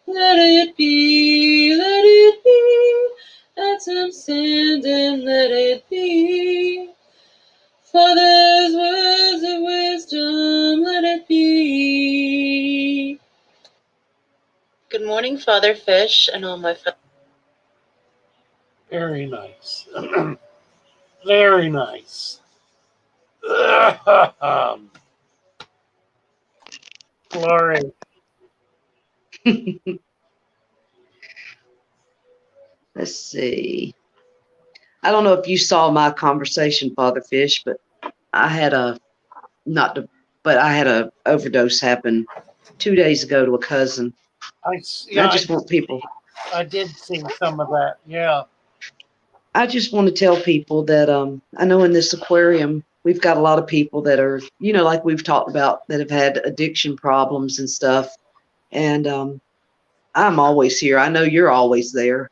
Let it be, let it be. Add some sand and let it be. Father's words of wisdom, let it be. Good morning, Father Fish, and all my fellow. Very nice. Very nice. Glory. Let's see. I don't know if you saw my conversation, Father Fish, but I had a overdose happen 2 days ago to a cousin. I just want people. I did see some of that. Yeah. I just want to tell people that I know in this aquarium we've got a lot of people that are, like we've talked about, that have had addiction problems and stuff. And I'm always here. I know you're always there.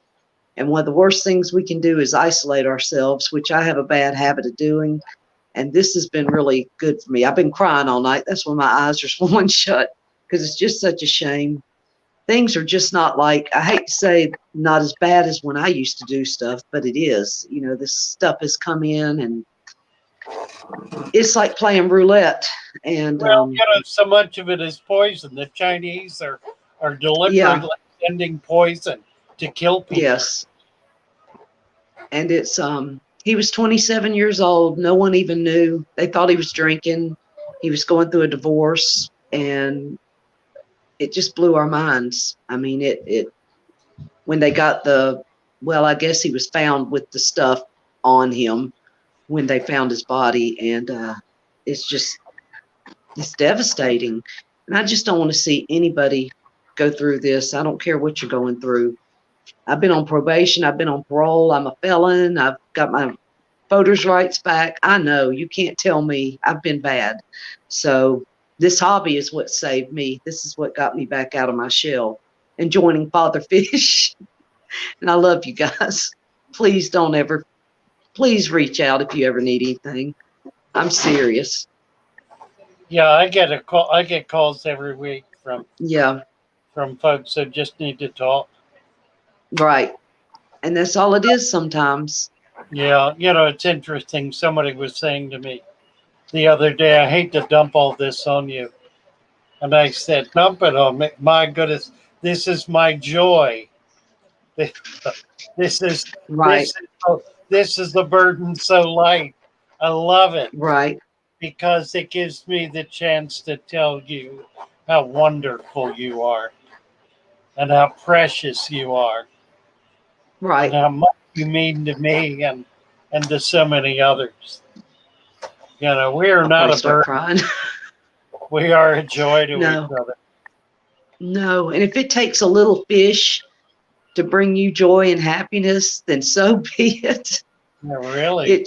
And one of the worst things we can do is isolate ourselves, which I have a bad habit of doing. And this has been really good for me. I've been crying all night. That's when my eyes are swollen shut, because it's just such a shame. Things are just not like, I hate to say, not as bad as when I used to do stuff, but it is. This stuff has come in, and it's like playing roulette. And so much of it is poison. The Chinese are deliberately sending poison to kill people. Yes. And it's he was 27 years old. No one even knew. They thought he was drinking. He was going through a divorce, and it just blew our minds. I mean, it when they got I guess he was found with the stuff on him when they found his body, and it's devastating. And I just don't want to see anybody go through this. I don't care what you're going through. I've been on probation. I've been on parole. I'm a felon. I've got my voters' rights back. I know. You can't tell me I've been bad. So this hobby is what saved me. This is what got me back out of my shell and joining Father Fish. And I love you guys. Please reach out if you ever need anything. I'm serious. Yeah, I get a call. I get calls every week from folks that just need to talk. Right. And that's all it is sometimes. Yeah, it's interesting. Somebody was saying to me the other day, I hate to dump all this on you. And I said, dump it on me. My goodness, this is my joy. This is right. This is the burden so light. I love it. Right. Because it gives me the chance to tell you how wonderful you are and how precious you are. Right. And how much you mean to me and to so many others. We are not a burden. Crying. We are a joy to each other. No. And if it takes a little fish to bring you joy and happiness, then so be it. Yeah, really.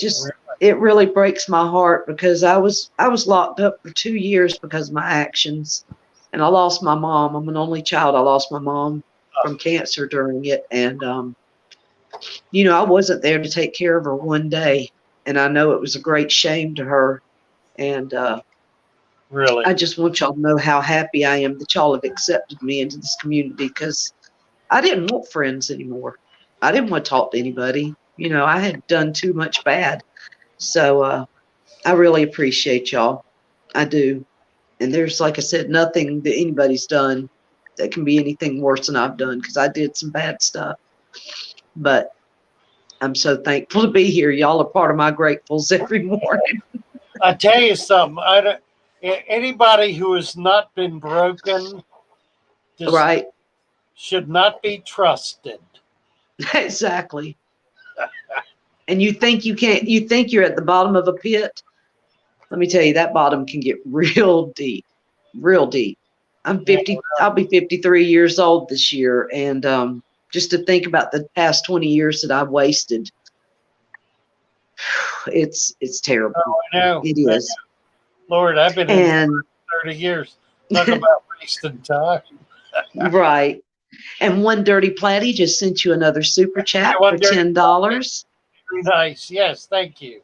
It really breaks my heart, because I was locked up for 2 years because of my actions, and I lost my mom. I'm an only child. I lost my mom from cancer during it, and I wasn't there to take care of her one day, and I know it was a great shame to her, and really, I just want y'all to know how happy I am that y'all have accepted me into this community, because I didn't want friends anymore. I didn't want to talk to anybody. I had done too much bad. So I really appreciate y'all. I do. And there's, like I said, nothing that anybody's done that can be anything worse than I've done, because I did some bad stuff. But I'm so thankful to be here. Y'all are part of my gratefuls every morning. I tell you something. Anybody who has not been broken should not be trusted. Exactly. And you think you're at the bottom of a pit. Let me tell you, that bottom can get real deep, real deep. I'm 50. I'll be 53 years old this year. And just to think about the past 20 years that I've wasted, it's terrible. Oh, I know. It is. Lord, I've been in 30 years. Talk about wasting time. Right. And One Dirty Platy just sent you another super chat for $10. Very nice. Yes, thank you.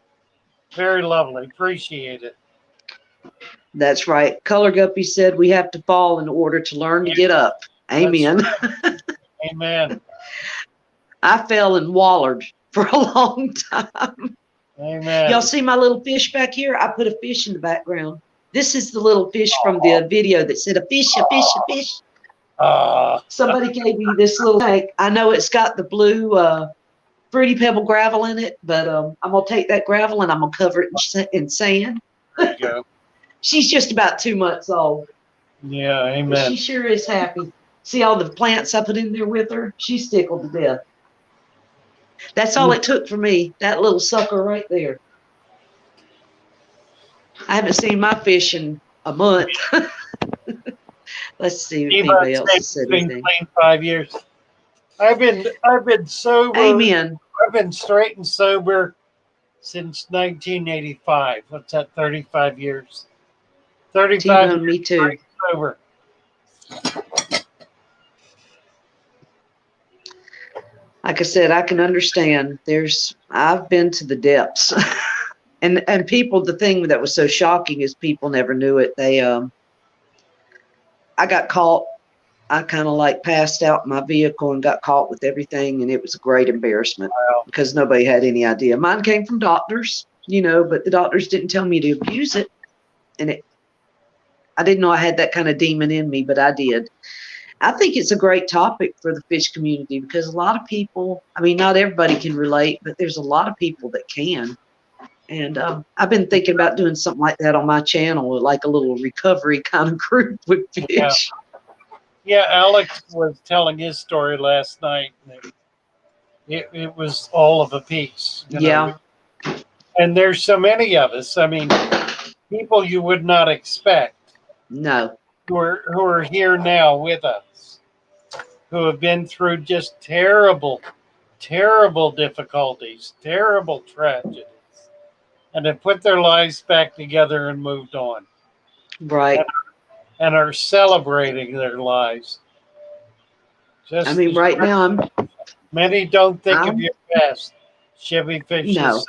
Very lovely. Appreciate it. That's right. Color Guppy said we have to fall in order to learn to get up. Amen. Right. Amen. I fell and wallered for a long time. Amen. Y'all see my little fish back here? I put a fish in the background. This is the little fish from the video that said a fish, a fish, a fish. Somebody gave me this little tank. I know it's got the blue Fruity Pebble gravel in it, but I'm going to take that gravel and I'm going to cover it in sand. There you go. She's just about 2 months old. Yeah, amen. But she sure is happy. See all the plants I put in there with her? She's tickled to death. That's all it took for me. That little sucker right there. I haven't seen my fish in a month. Let's see if anybody else has said been anything. clean 5 years. I've been sober. Amen. I've been straight and sober since 1985. What's that? 35 years. 35 T-Bone, me years too. straight sober. Like I said, I can understand. I've been to the depths. and people, the thing that was so shocking is people never knew it. I got caught. I kind of like passed out in my vehicle and got caught with everything, and it was a great embarrassment because nobody had any idea. Mine came from doctors, but the doctors didn't tell me to abuse it, and I didn't know I had that kind of demon in me, but I did. I think it's a great topic for the fish community because a lot of people, I mean, not everybody can relate, but there's a lot of people that can. And I've been thinking about doing something like that on my channel, like a little recovery kind of group with fish. Yeah, Alex was telling his story last night. It was all of a piece. Yeah. And there's so many of us. I mean, people you would not expect. No. Who are here now with us, who have been through just terrible, terrible difficulties, terrible tragedies, and have put their lives back together and moved on. Right. And are celebrating their lives. I mean, right now many don't think of your past. Chevy Fish No.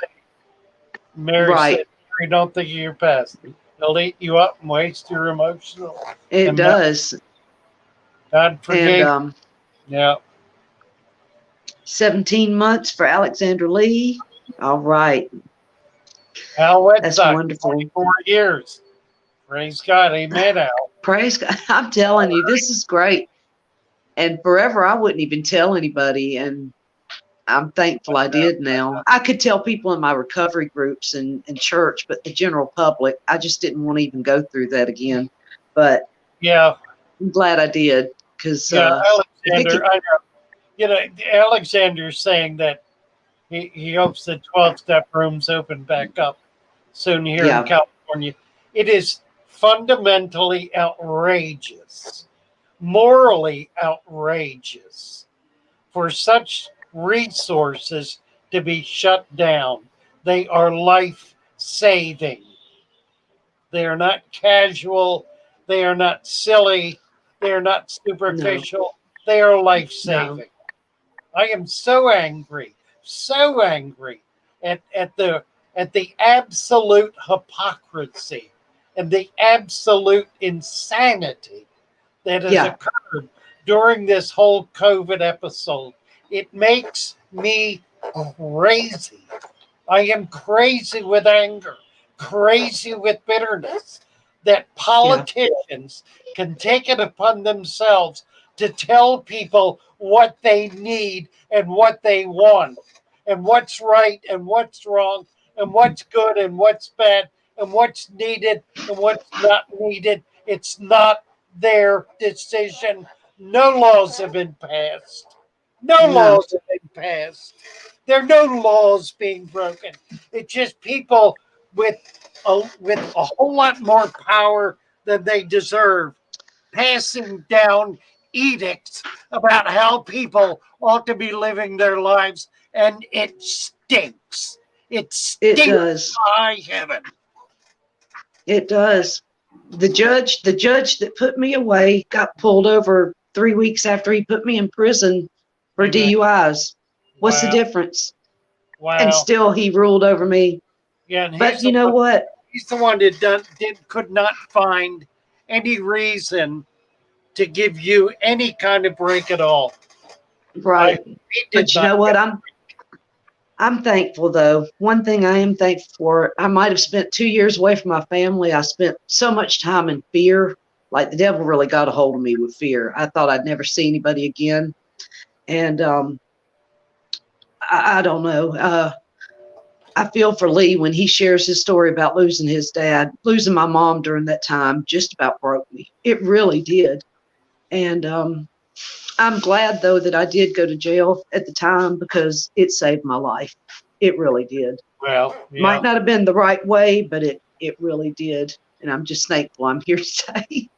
Mary Right. said, "You don't think of your past. They'll eat you up and waste your emotional." It does. God forgave. And yeah. 17 months for Alexander Lee. All right. Al Wetzock, That's wonderful. 24 years. Praise God. Amen, Al. Praise God. I'm telling you, this is great. And forever, I wouldn't even tell anybody. And I'm thankful I did now. I could tell people in my recovery groups and church, but the general public, I just didn't want to even go through that again. But yeah, I'm glad I did because Alexander, I know. Alexander's saying that he hopes the 12-step rooms open back up soon here in California. It is fundamentally outrageous, morally outrageous for such resources to be shut down. They are life-saving. They are not casual. They are not silly. They are not superficial. No. They are life-saving. No. I am so angry at the absolute hypocrisy and the absolute insanity that has occurred during this whole COVID episode. It makes me crazy. I am crazy with anger, crazy with bitterness that politicians can take it upon themselves to tell people what they need and what they want and what's right and what's wrong and what's good and what's bad and what's needed and what's not needed. It's not their decision. No laws have been passed. No laws have been passed. There are no laws being broken. It's just people with a whole lot more power than they deserve passing down edicts about how people ought to be living their lives, and it stinks. It stinks. It does. By heaven. It does. The judge that put me away got pulled over 3 weeks after he put me in prison for DUIs. What's the difference? Wow. And still he ruled over me. Yeah, and but you know what? He's the one that could not find any reason to give you any kind of break at all. Right. But you know what? I'm thankful though. One thing I am thankful for, I might have spent 2 years away from my family. I spent so much time in fear. Like the devil really got a hold of me with fear. I thought I'd never see anybody again. And I don't know. I feel for Lee when he shares his story about losing his dad. Losing my mom during that time just about broke me. It really did. And I'm glad though that I did go to jail at the time because it saved my life. It really did. Well, yeah. Might not have been the right way, but it really did. And I'm just thankful I'm here today.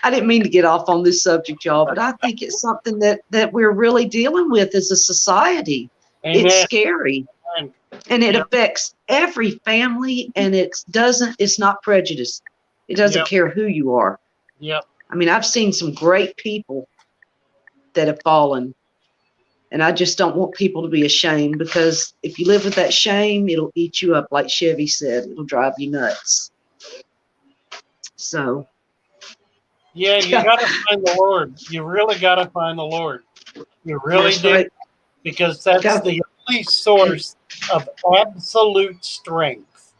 I didn't mean to get off on this subject, y'all, but I think it's something that we're really dealing with as a society. Amen. It's scary. Amen. And it Yep. affects every family, and it's not prejudice. It doesn't Yep. care who you are. Yep. I mean, I've seen some great people that have fallen, and I just don't want people to be ashamed, because if you live with that shame, it'll eat you up, like Chevy said. It'll drive you nuts. So, Yeah, you yeah, got to find the Lord. You really got to find the Lord. You really that's do, right. because that's Got- the only source of absolute strength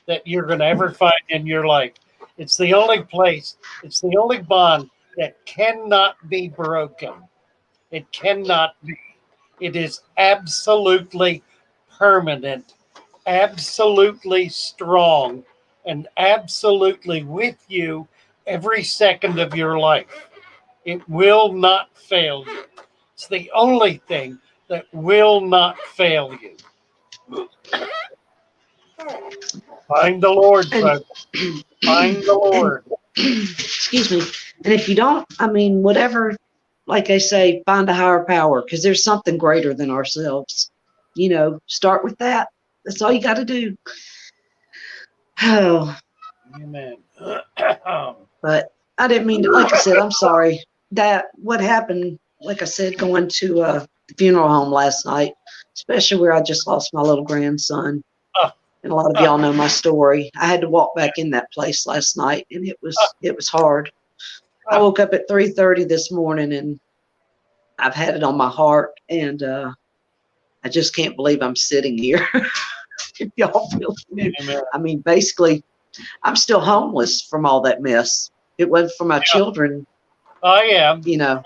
that you're going to ever find in your life. It's the only place, it's the only bond that cannot be broken. It cannot be. It is absolutely permanent, absolutely strong, and absolutely with you every second of your life. It will not fail you. It's the only thing that will not fail you. Find the Lord, folks. Find the Lord. Excuse me. And if you don't, I mean, whatever, like I say, find a higher power, because there's something greater than ourselves. You know, start with that. That's all you got to do. Oh, Amen. but I didn't mean to, like I said, I'm sorry. That, what happened, like I said, going to the funeral home last night, especially where I just lost my little grandson. And a lot of y'all know my story. I had to walk back in that place last night, and it was hard. I woke up at 3:30 this morning, and I've had it on my heart, and I just can't believe I'm sitting here. If y'all feel me. I mean, basically, I'm still homeless from all that mess. It wasn't for my children. I am. You know.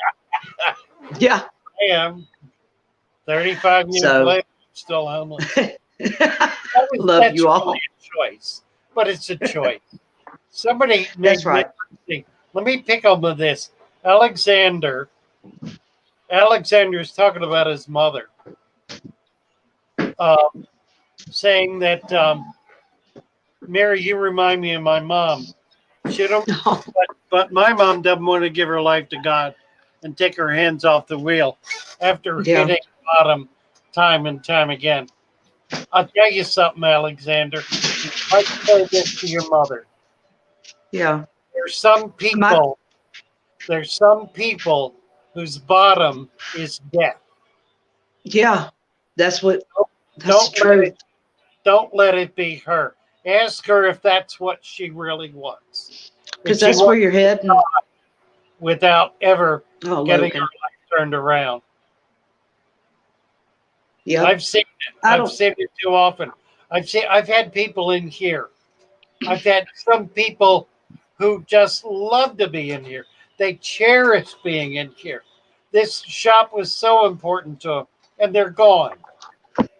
Yeah. I am. 35 years later, I'm still homeless. Love you all. Really a choice, but it's a choice. Somebody That's right. Let me pick on this. Alexander's talking about his mother, saying that Mary, you remind me of my mom. She don't, but my mom doesn't want to give her life to God and take her hands off the wheel after hitting bottom time and time again. I'll tell you something, Alexander. You might say this to your mother. Yeah. There's some people whose bottom is death. Yeah. That's what. Don't let it be her. Ask her if that's what she really wants. Because that's where you're heading. Without ever getting her Logan. life turned around. Yeah. I've seen it. I've seen it too often. I've had people in here. I've had some people who just love to be in here. They cherish being in here. This shop was so important to them, and they're gone.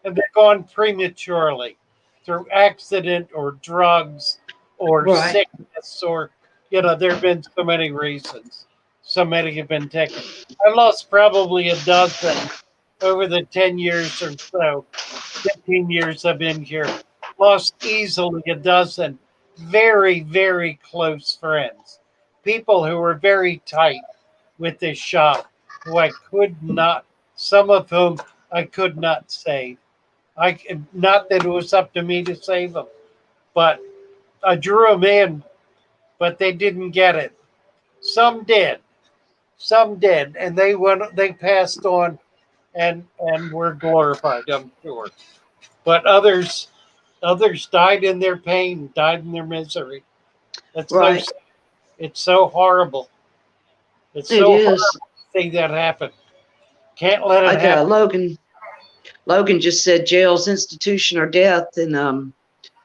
And they're gone prematurely through accident or drugs or sickness, or, there have been so many reasons. So many have been taken. I lost probably a dozen over the 10 years or so, 15 years I've been here. Lost easily a dozen very, very close friends. People who were very tight with this shop, who I could not, some of whom I could not save. Not that it was up to me to save them, but I drew them in, but they didn't get it. Some did, and they passed on, and were glorified, I'm sure. But others died in their pain, died in their misery. That's right. It's so horrible. It's so horrible to see that happen. Can't let it happen. Logan just said jail's institution or death, and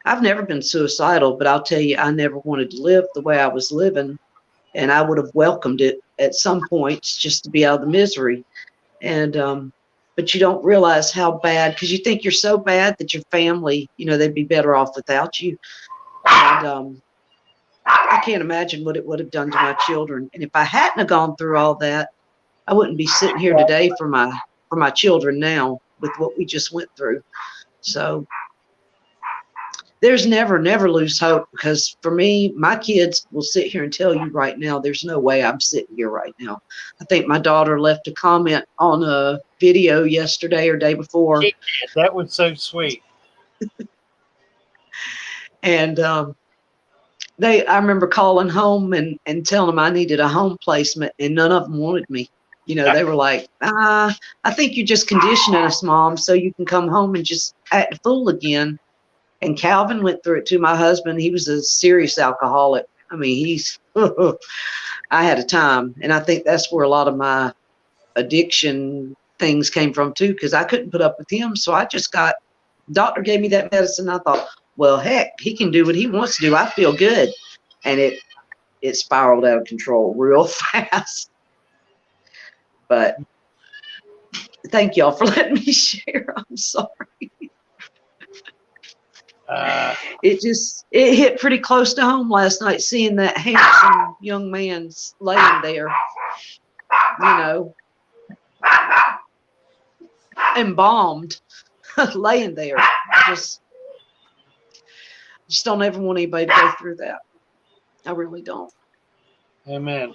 I've never been suicidal, but I'll tell you, I never wanted to live the way I was living, and I would have welcomed it at some points just to be out of the misery. And but you don't realize how bad, because you think you're so bad that your family, they'd be better off without you. And I can't imagine what it would have done to my children. And if I hadn't have gone through all that, I wouldn't be sitting here today for my children now with what we just went through. So there's never lose hope, because for me, my kids will sit here and tell you right now, there's no way I'm sitting here right now. I think my daughter left a comment on a video yesterday or day before. That was so sweet. And I remember calling home and telling them I needed a home placement, and none of them wanted me. You know, they were like, I think you're just conditioning us, Mom, so you can come home and just act a fool again. And Calvin went through it too. My husband, he was a serious alcoholic. I mean, I had a time. And I think that's where a lot of my addiction things came from too, because I couldn't put up with him. So I just doctor gave me that medicine. I thought, well, heck, he can do what he wants to do. I feel good. And it spiraled out of control real fast. But thank y'all for letting me share. I'm sorry. It hit pretty close to home last night, seeing that handsome young man laying there, you know, embalmed, laying there. Just don't ever want anybody to go through that. I really don't. Amen.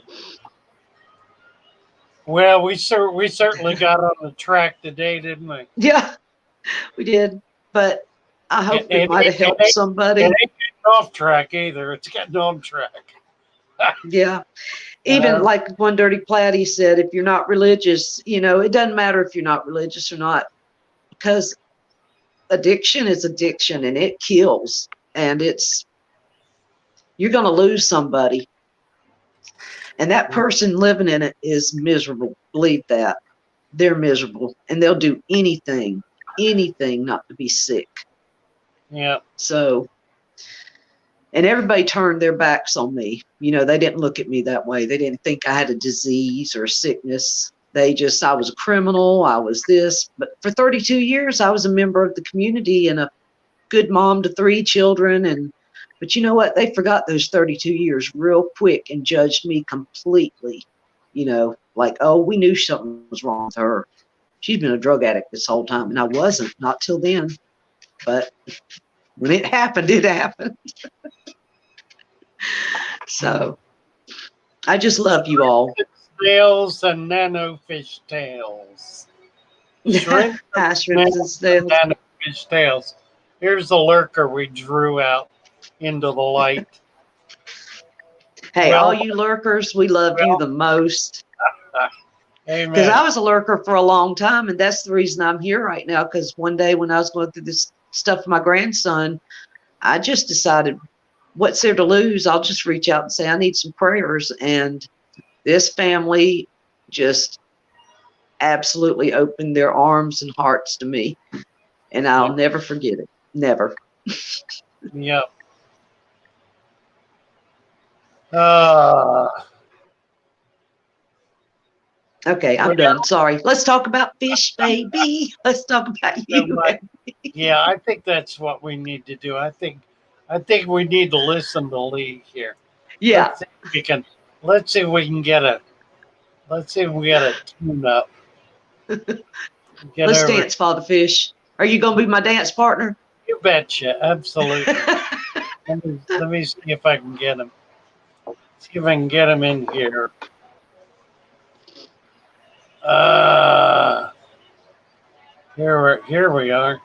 Well, we certainly got on the track today, didn't we? Yeah, we did. But I hope it might have helped somebody. It ain't getting off track either. It's getting on track. Yeah. Even like one Dirty Platy said, if you're not religious, you know, it doesn't matter if you're not religious or not, because addiction is addiction and it kills, and you're going to lose somebody. And that person living in it is miserable. Believe that. They're miserable, and they'll do anything not to be sick. Yeah. So, and everybody turned their backs on me. You know, they didn't look at me that way. They didn't think I had a disease or a sickness. I was a criminal. I was this. But for 32 years, I was a member of the community and a good mom to 3 children. But you know what? They forgot those 32 years real quick and judged me completely. You know, like, oh, we knew something was wrong with her. She's been a drug addict this whole time. And I wasn't, not till then. But when it happened, it happened. So I just love you all. Snails and nano fish tails. Shrimp and nano fish tails. Here's the lurker we drew out into the light. Hey, all you lurkers, we love you the most. Amen. Because I was a lurker for a long time, and that's the reason I'm here right now. Because one day when I was going through this stuff with my grandson, I just decided, what's there to lose? I'll just reach out and say, I need some prayers. And this family just absolutely opened their arms and hearts to me. And I'll never forget it. Never. Yep. Okay, I'm done. Sorry. Let's talk about fish, baby. Let's talk about you. Yeah, I think that's what we need to do. I think we need to listen to Lee here. Yeah. Let's see if we can get a tune up. Let's dance, Father Fish. Are you going to be my dance partner? You betcha. Absolutely. let me see if I can get him. See if I can get him in here. Here we are.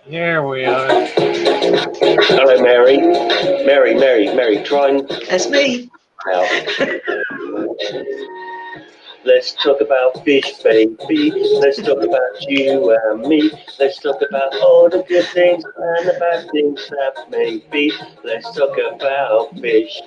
Here we are. Hello, Mary. Mary, try and... That's me. Let's talk about fish, baby. Let's talk about you and me. Let's talk about all the good things and the bad things that may be. Let's talk about fish.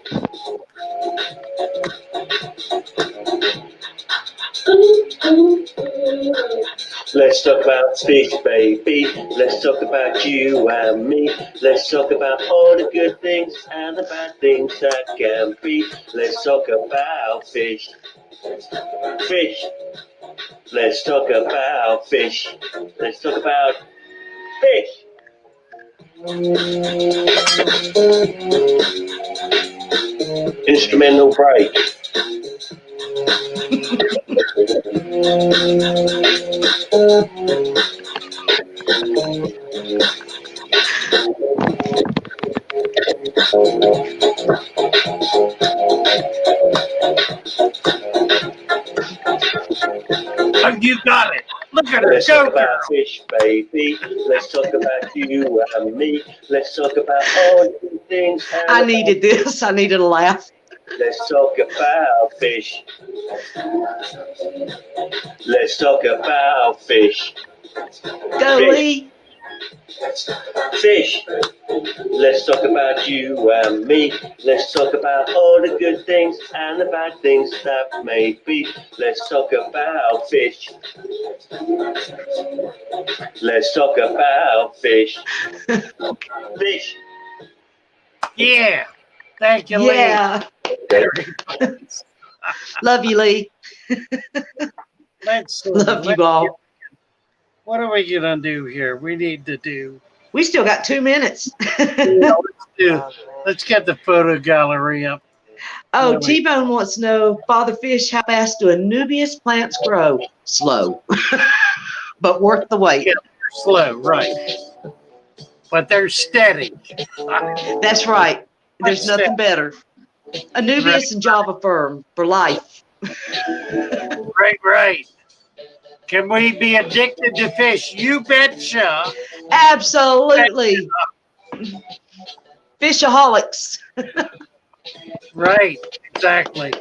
Let's talk about fish, baby. Let's talk about you and me. Let's talk about all the good things and the bad things that can be. Let's talk about fish. Fish. Let's talk about fish. Let's talk about fish. Instrumental break. Oh, you got it. Look at her. Let's Go, talk girl. about fish, baby. Let's talk about you and me. Let's talk about all the good things. I needed this. I needed a laugh. Let's talk about fish. Let's talk about fish. Go, Fish. Lee. Fish. Let's talk about you and me. Let's talk about all the good things and the bad things that may be. Let's talk about fish. Let's talk about fish. Fish. Yeah. Thank you, Yeah. Lee. Love you, Lee. Let's see. Love you all. What are we going to do here? We need to do. We still got 2 minutes. Let's get the photo gallery up. Oh, T-Bone wants to know, Father Fish, how fast do Anubias plants grow? Slow, but worth the wait. Yeah, they're slow, right. But they're steady. That's right. There's nothing better. Anubias and Java Fern for life. Right. Can we be addicted to fish? You betcha. Absolutely. Fishaholics. Right, exactly.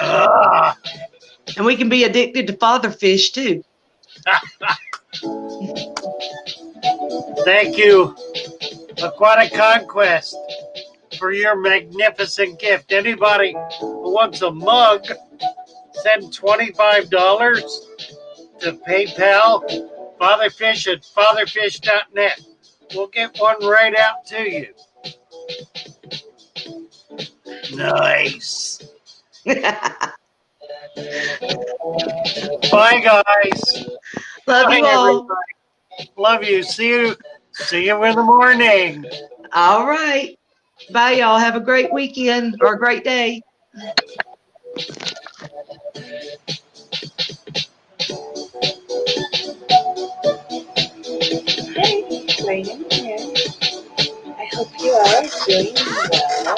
And we can be addicted to Father Fish too. Thank you, Aquatic Conquest, for your magnificent gift. Anybody who wants a mug, send $25 to PayPal, fatherfish at fatherfish.net. We'll get one right out to you. Nice. Bye, guys. Love Bye, you all. everybody. Love you. See you in the morning. All right. Bye, y'all. Have a great weekend or a great day. Hey, Raymond here. I hope you are doing well.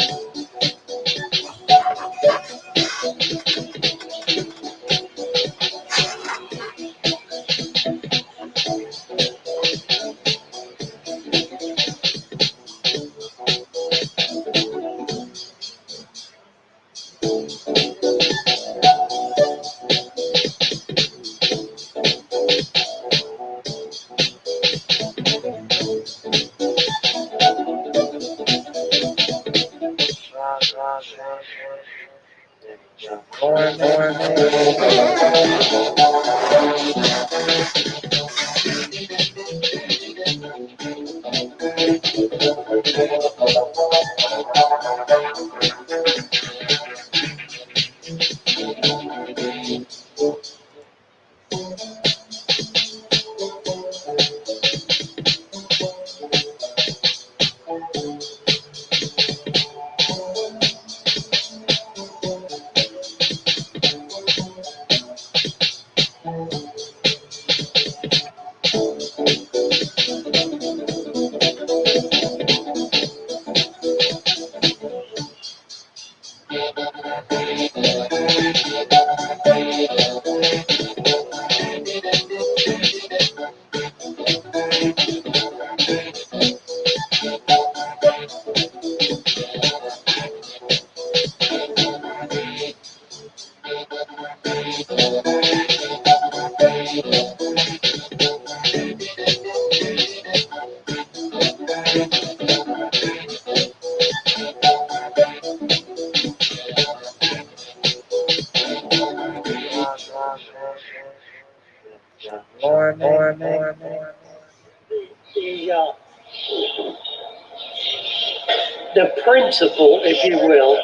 The principle, if you will,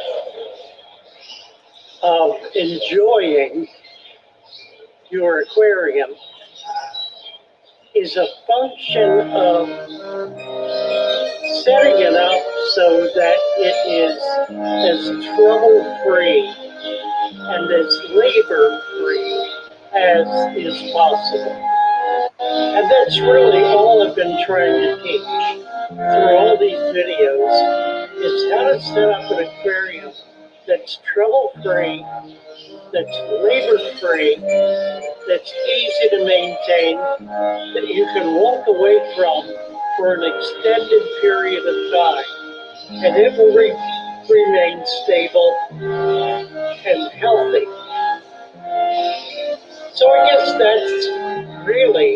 of enjoying your aquarium is a function of setting it up so that it is as trouble-free and as labor-free as is possible. And that's really all I've been trying to teach through all these videos is how to set up an aquarium that's trouble-free, that's labor-free, that's easy to maintain, that you can walk away from for an extended period of time, and it will remain stable and healthy. So I guess that's really,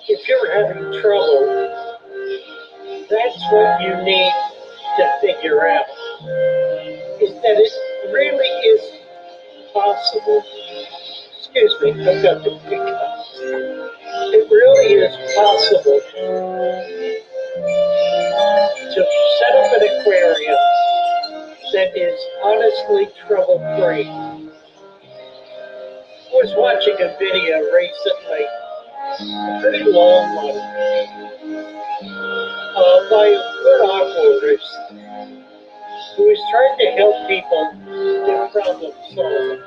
if you're having trouble, that's what you need to figure out, is that it really is possible. Excuse me, I've got the hiccups. It really is possible to set up an aquarium that is honestly trouble-free. I was watching a video recently, a pretty long one, by a good aquarist who is trying to help people with problem solving.